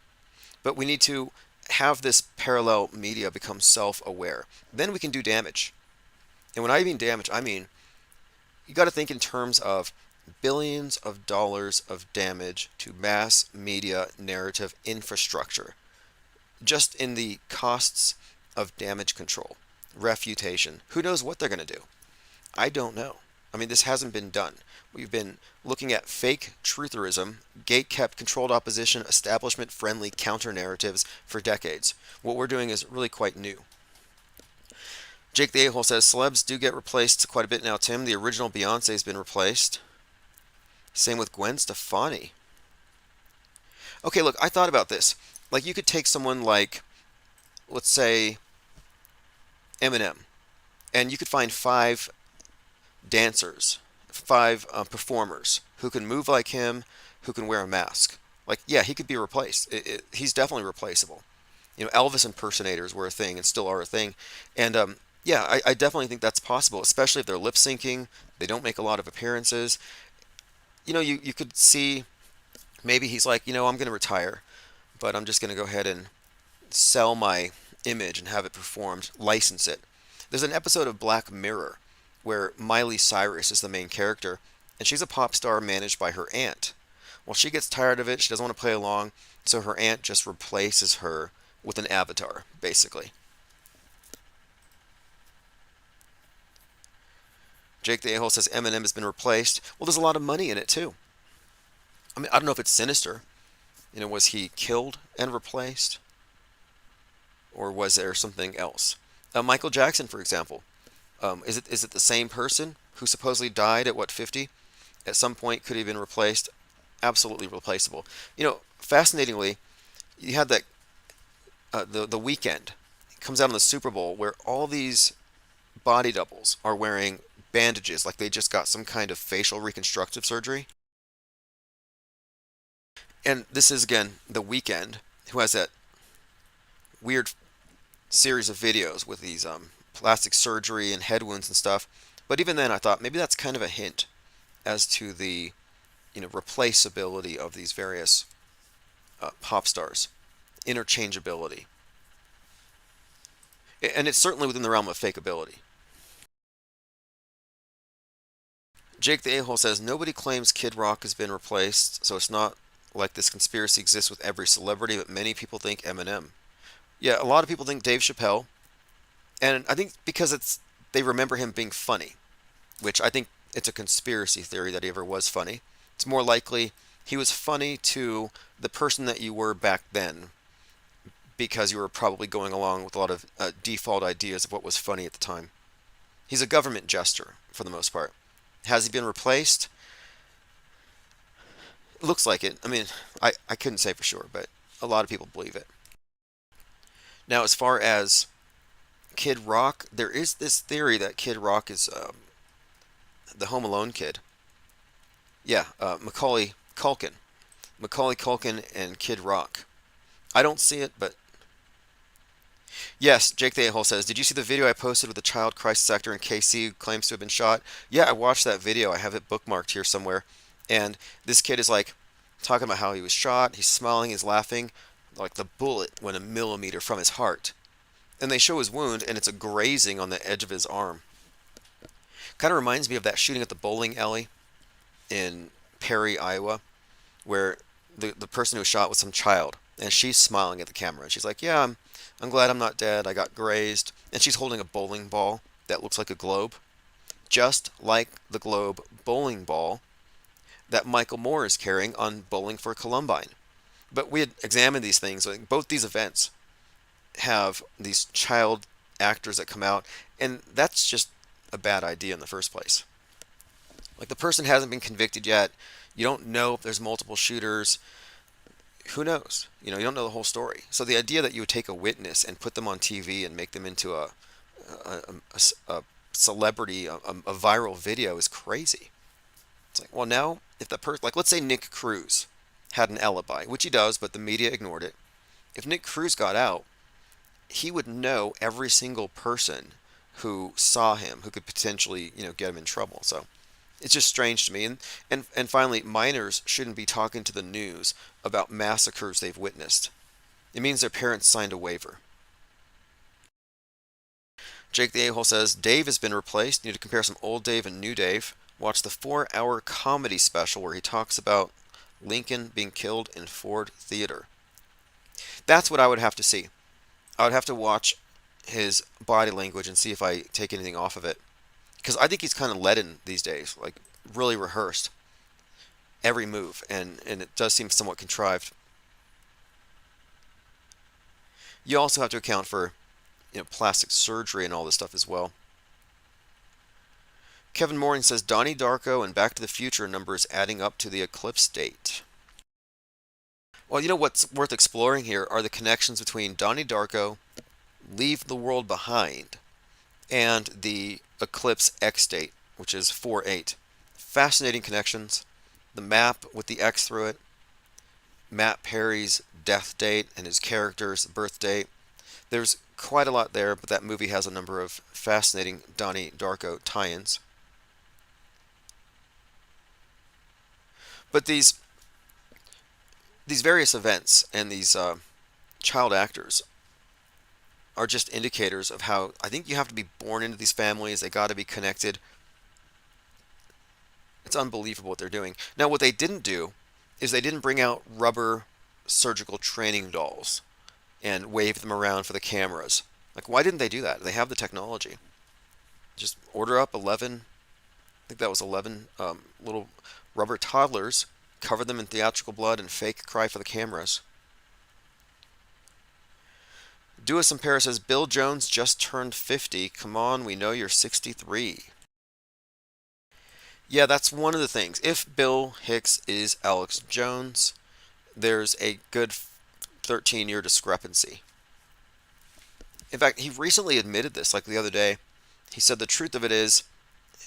But we need to have this parallel media become self-aware. Then we can do damage. And when I mean damage, I mean, you got to think in terms of billions of dollars of damage to mass media narrative infrastructure, just in the costs of damage control, refutation. Who knows what they're going to do? I don't know. I mean, this hasn't been done. We've been looking at fake trutherism, gate-kept controlled opposition, establishment-friendly counter-narratives for decades. What we're doing is really quite new. Jake the A-hole says, celebs do get replaced quite a bit now, Tim. The original Beyonce has been replaced. Same with Gwen Stefani. Okay, look, I thought about this. Like, you could take someone like, let's say, Eminem, and you could find 5 dancers, 5 performers who can move like him, who can wear a mask. Like, yeah, he could be replaced. He's definitely replaceable. You know, Elvis impersonators were a thing and still are a thing. And yeah, I definitely think that's possible, especially if they're lip syncing. They don't make a lot of appearances. You know, you could see maybe he's like, you know, I'm going to retire, but I'm just going to go ahead and sell my image and have it performed, license it. There's an episode of Black Mirror where Miley Cyrus is the main character, and she's a pop star managed by her aunt. Well, she gets tired of it. She doesn't want to play along, so her aunt just replaces her with an avatar, basically. Jake the A-hole says Eminem has been replaced. Well, there's a lot of money in it, too. I mean, I don't know if it's sinister. You know, was he killed and replaced? Or was there something else? Michael Jackson, for example. Is it the same person who supposedly died at what, 50? At some point, could he have been replaced? Absolutely replaceable. Fascinatingly, you had that the weekend comes out on the Super Bowl where all these body doubles are wearing bandages like they just got some kind of facial reconstructive surgery. And this is again the weekend who has that weird series of videos with these plastic surgery and head wounds and stuff. But even then I thought maybe that's kind of a hint as to the replaceability of these various pop stars, interchangeability. And it's certainly within the realm of fakeability. Jake the A-hole says, nobody claims Kid Rock has been replaced, so it's not like this conspiracy exists with every celebrity, but many people think Eminem. Yeah, a lot of people think Dave Chappelle, and I think because they remember him being funny, which I think it's a conspiracy theory that he ever was funny. It's more likely he was funny to the person that you were back then, because you were probably going along with a lot of default ideas of what was funny at the time. He's a government jester, for the most part. Has he been replaced? It looks like it. I mean, I couldn't say for sure, but a lot of people believe it. Now, as far as Kid Rock, there is this theory that Kid Rock is the Home Alone kid. Yeah, Macaulay Culkin. Macaulay Culkin and Kid Rock. I don't see it, but yes, Jake the A-hole says, did you see the video I posted with the child crisis actor in KC who claims to have been shot? Yeah, I watched that video. I have it bookmarked here somewhere. And this kid is like talking about how he was shot. He's smiling, he's laughing. Like the bullet went a millimeter from his heart. And they show his wound, and it's a grazing on the edge of his arm. Kind of reminds me of that shooting at the bowling alley in Perry, Iowa, where the person who was shot was some child. And she's smiling at the camera. And she's like, yeah, I'm glad I'm not dead. I got grazed. And she's holding a bowling ball that looks like a globe. Just like the globe bowling ball that Michael Moore is carrying on Bowling for Columbine. But we had examined these things. Both these events have these child actors that come out. And that's just a bad idea in the first place. Like, the person hasn't been convicted yet. You don't know if there's multiple shooters. Who knows? You don't know the whole story. So the idea that you would take a witness and put them on TV and make them into a celebrity, a viral video is crazy. It's like, well, now if the person, like, let's say Nick Cruz had an alibi, which he does, but the media ignored it. If Nick Cruz got out, he would know every single person who saw him, who could potentially, get him in trouble. So it's just strange to me. And finally, minors shouldn't be talking to the news about massacres they've witnessed. It means their parents signed a waiver. Jake the A-hole says, Dave has been replaced. Need to compare some old Dave and new Dave. Watch the 4-hour comedy special where he talks about Lincoln being killed in Ford Theater. That's what I would have to see. I would have to watch his body language and see if I take anything off of it. Because I think he's kind of leaden these days, like really rehearsed every move, and it does seem somewhat contrived. You also have to account for plastic surgery and all this stuff as well. Kevin Moring says Donnie Darko and Back to the Future numbers adding up to the eclipse date. Well, what's worth exploring here are the connections between Donnie Darko, Leave the World Behind, and the eclipse X date, which is 4/8. Fascinating connections. The map with the X through it, Matt Perry's death date and his character's birth date. There's quite a lot there, but that movie has a number of fascinating Donnie Darko tie-ins. But these various events and these child actors are just indicators of how I think you have to be born into these families. They got to be connected. It's unbelievable what they're doing. Now, what they didn't do is they didn't bring out rubber surgical training dolls and wave them around for the cameras. Like, why didn't they do that? They have the technology. Just order up 11, I think that was 11 little rubber toddlers, cover them in theatrical blood, and fake cry for the cameras. Do Us in Paris says, Bill Jones just turned 50. Come on, we know you're 63. Yeah, that's one of the things. If Bill Hicks is Alex Jones, there's a good 13-year discrepancy. In fact, he recently admitted this, like the other day. He said the truth of it is,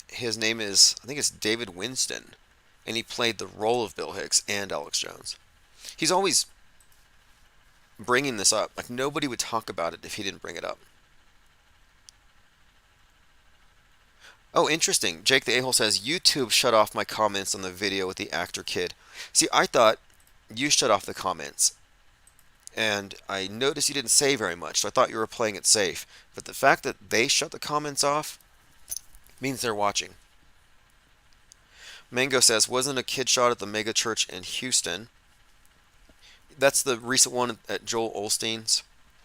his name is, I think it's David Winston, and he played the role of Bill Hicks and Alex Jones. He's always bringing this up. Like, nobody would talk about it if he didn't bring it up. Oh, interesting. Jake the A-hole says, YouTube shut off my comments on the video with the actor kid. See, I thought you shut off the comments. And I noticed you didn't say very much, so I thought you were playing it safe. But the fact that they shut the comments off means they're watching. Mango says, wasn't a kid shot at the mega church in Houston? That's the recent one at Joel Osteen's.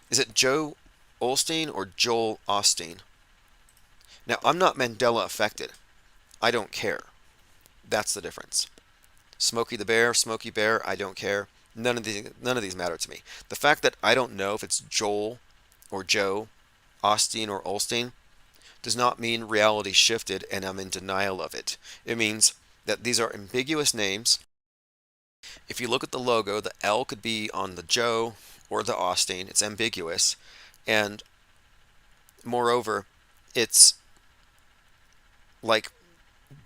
Is it Joe Osteen or Joel Osteen? Now, I'm not Mandela affected. I don't care. That's the difference. Smokey the Bear, Smokey Bear, I don't care. None of these matter to me. The fact that I don't know if it's Joel or Joe, Osteen or Osteen, does not mean reality shifted and I'm in denial of it. It means that these are ambiguous names. If you look at the logo, the L could be on the Joe or the Osteen. It's ambiguous. And moreover, it's like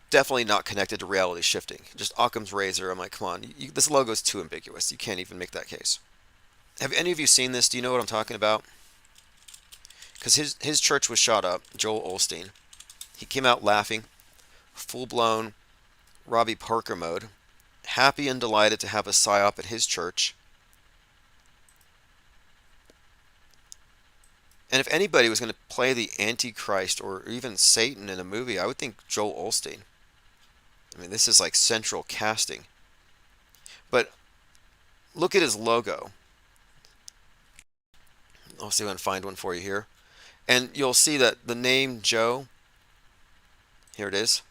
definitely not connected to reality shifting. Just Occam's razor. I'm like, come on, this logo is too ambiguous. You can't even make that case. Have any of you seen this? Do you know what I'm talking about? Because his church was shot up, Joel Osteen. He came out laughing, full-blown Robbie Parker mode, happy and delighted to have a psyop at his church. And if anybody was going to play the Antichrist or even Satan in a movie, I would think Joel Osteen. I mean, this is like central casting. But look at his logo. I'll see if I can find one for you here. And you'll see that the name Joe, here it is.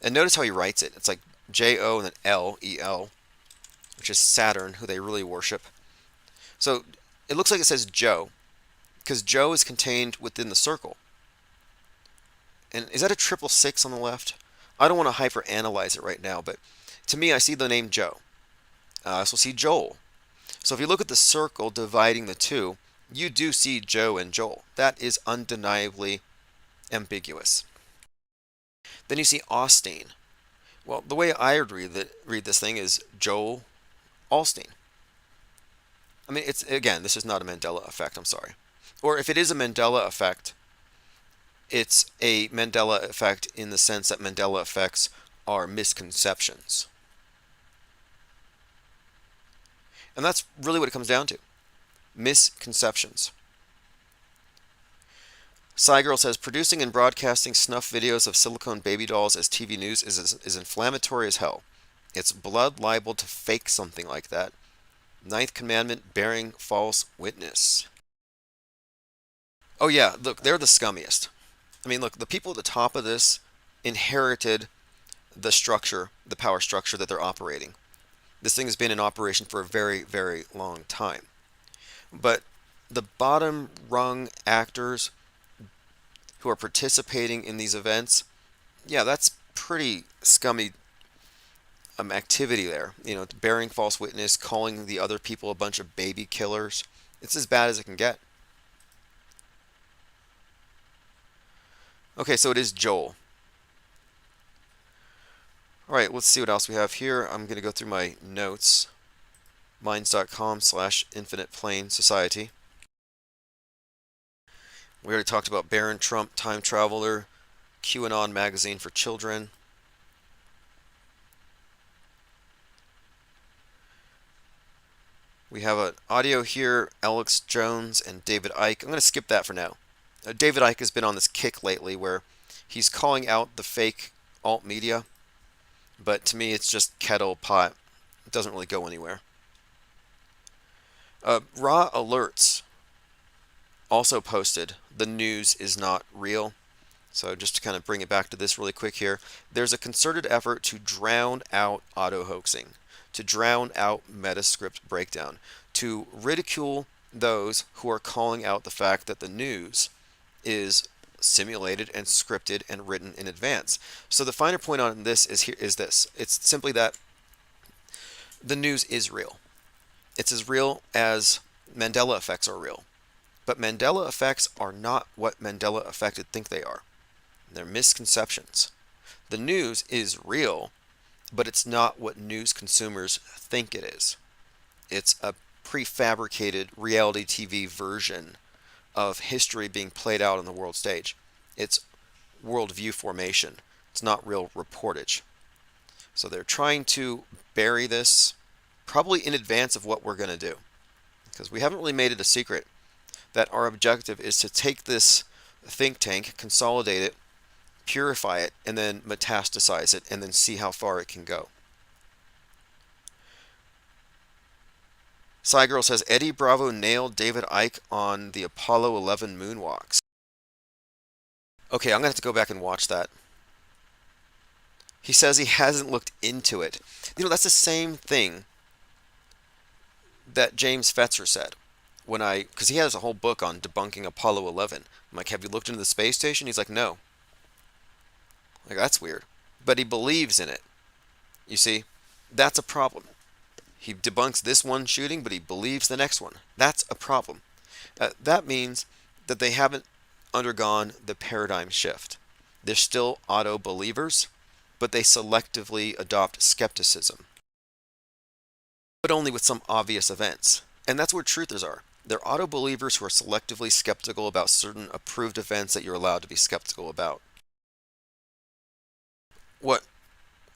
And notice how he writes it. It's like J-O and then L-E-L, which is Saturn, who they really worship. So it looks like it says Joe, because Joe is contained within the circle. And is that a 666 on the left? I don't want to hyper-analyze it right now, but to me, I see the name Joe. I also see Joel. So if you look at the circle dividing the two, you do see Joe and Joel. That is undeniably ambiguous. Then you see Osteen. Well, the way I would read this thing is Joel Osteen. I mean, it's, again, this is not a Mandela effect, I'm sorry. Or if it is a Mandela effect, it's a Mandela effect in the sense that Mandela effects are misconceptions. And that's really what it comes down to. Misconceptions. Cygirl says, producing and broadcasting snuff videos of silicone baby dolls as TV news is inflammatory as hell. It's blood libel to fake something like that. Ninth commandment, bearing false witness. Oh yeah, look, they're the scummiest. I mean, look, the people at the top of this inherited the structure, the power structure that they're operating. This thing has been in operation for a very, very long time. But the bottom rung actors who are participating in these events, yeah, that's pretty scummy activity there. You know, bearing false witness, calling the other people a bunch of baby killers. It's as bad as it can get. Okay, so it is Joel. Alright, let's see what else we have here. I'm going to go through my notes. Minds.com/Infinite Plane Society. We already talked about Barron Trump, Time Traveler, QAnon magazine for children. We have an audio here, Alex Jones and David Icke. I'm going to skip that for now. David Icke has been on this kick lately where he's calling out the fake alt media, but to me it's just kettle pot. It doesn't really go anywhere. Raw Alerts also posted, the news is not real. So just to kind of bring it back to this really quick here, there's a concerted effort to drown out auto-hoaxing, to drown out Metascript breakdown, to ridicule those who are calling out the fact that the news is simulated and scripted and written in advance. So the finer point on this is this. It's simply that the news is real. It's as real as Mandela effects are real. But Mandela effects are not what Mandela affected think they are. They're misconceptions. The news is real, but it's not what news consumers think it is. It's a prefabricated reality TV version of history being played out on the world stage. It's worldview formation. It's not real reportage. So they're trying to bury this probably in advance of what we're going to do. Because we haven't really made it a secret that our objective is to take this think tank, consolidate it, purify it, and then metastasize it, and then see how far it can go. Cygirl says, Eddie Bravo nailed David Icke on the Apollo 11 moonwalks. Okay, I'm going to have to go back and watch that. He says he hasn't looked into it. You know, that's the same thing that James Fetzer said. Because he has a whole book on debunking Apollo 11. I'm like, have you looked into the space station? He's like, no. Like, that's weird. But he believes in it. You see, that's a problem. He debunks this one shooting, but he believes the next one. That's a problem. That means that they haven't undergone the paradigm shift. They're still auto-believers, but they selectively adopt skepticism. But only with some obvious events. And that's where truthers are. They're auto-believers who are selectively skeptical about certain approved events that you're allowed to be skeptical about. What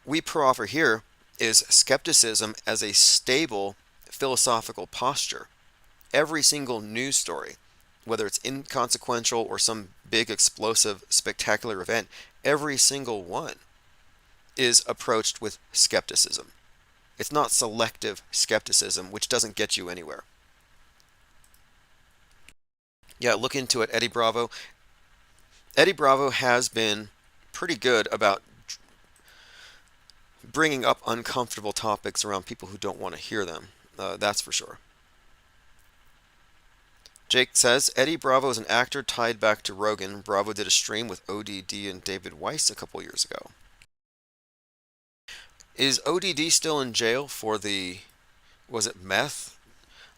we proffer here is skepticism as a stable philosophical posture. Every single news story, whether it's inconsequential or some big, explosive, spectacular event, every single one is approached with skepticism. It's not selective skepticism, which doesn't get you anywhere. Yeah, look into it, Eddie Bravo. Eddie Bravo has been pretty good about bringing up uncomfortable topics around people who don't want to hear them. That's for sure. Jake says, Eddie Bravo is an actor tied back to Rogan. Bravo did a stream with ODD and David Weiss a couple years ago. Is ODD still in jail for was it meth?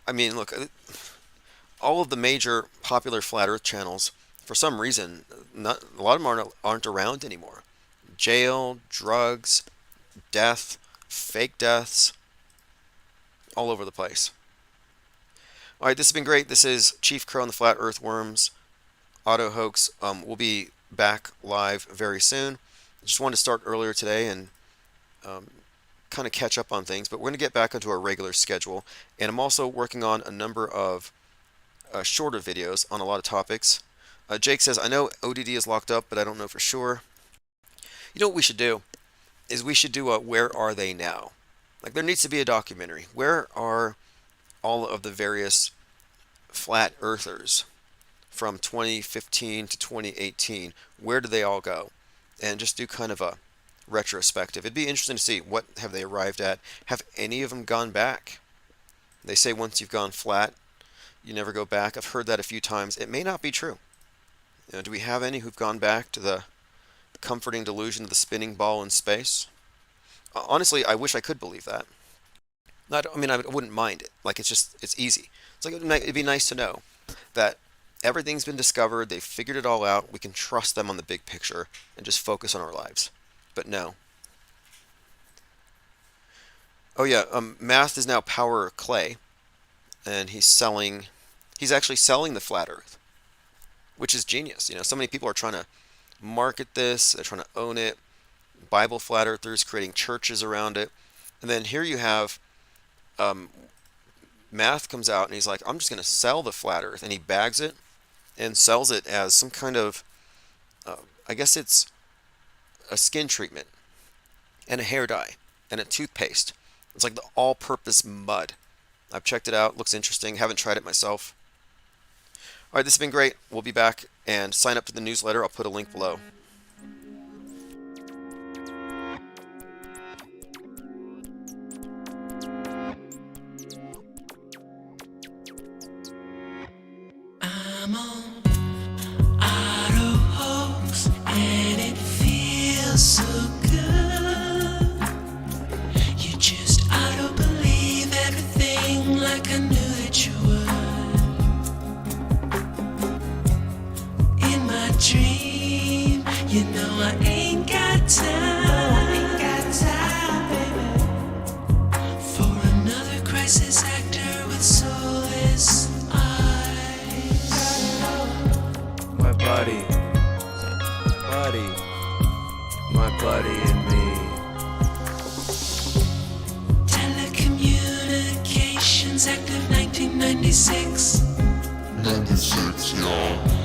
I mean, look, all of the major popular flat earth channels, for some reason, a lot of them aren't around anymore. Jail, drugs, death, fake deaths, all over the place. All right, this has been great. This is Chief Crow and the Flat Earthworms Auto Hoax. We'll be back live very soon. I just wanted to start earlier today and kind of catch up on things, but we're going to get back onto our regular schedule. And I'm also working on a number of shorter videos on a lot of topics. Jake says, I know ODD is locked up, but I don't know for sure. You know what we should do? Is we should do a Where Are They Now? Like, there needs to be a documentary. Where are all of the various flat earthers from 2015 to 2018? Where do they all go? And just do kind of a retrospective. It'd be interesting to see what have they arrived at. Have any of them gone back? They say once you've gone flat, you never go back. I've heard that a few times. It may not be true. You know, do we have any who've gone back to the comforting delusion of the spinning ball in space? Honestly, I wish I could believe that. I wouldn't mind it. Like, it's easy. It's like, it'd be nice to know that everything's been discovered, they've figured it all out, we can trust them on the big picture and just focus on our lives. But no. Oh yeah, Math is now Power Clay, and he's actually selling the flat earth, which is genius. You know, so many people are trying to market this, they're trying to own it, Bible flat earthers creating churches around it. And then here you have Math comes out and he's like, I'm just going to sell the flat earth, and he bags it and sells it as some kind of I guess it's a skin treatment and a hair dye and a toothpaste. It's like the all-purpose mud. I've checked it out, looks interesting, haven't tried it myself. All right, this has been great. We'll be back, and sign up to the newsletter. I'll put a link below. 96. 96, y'all.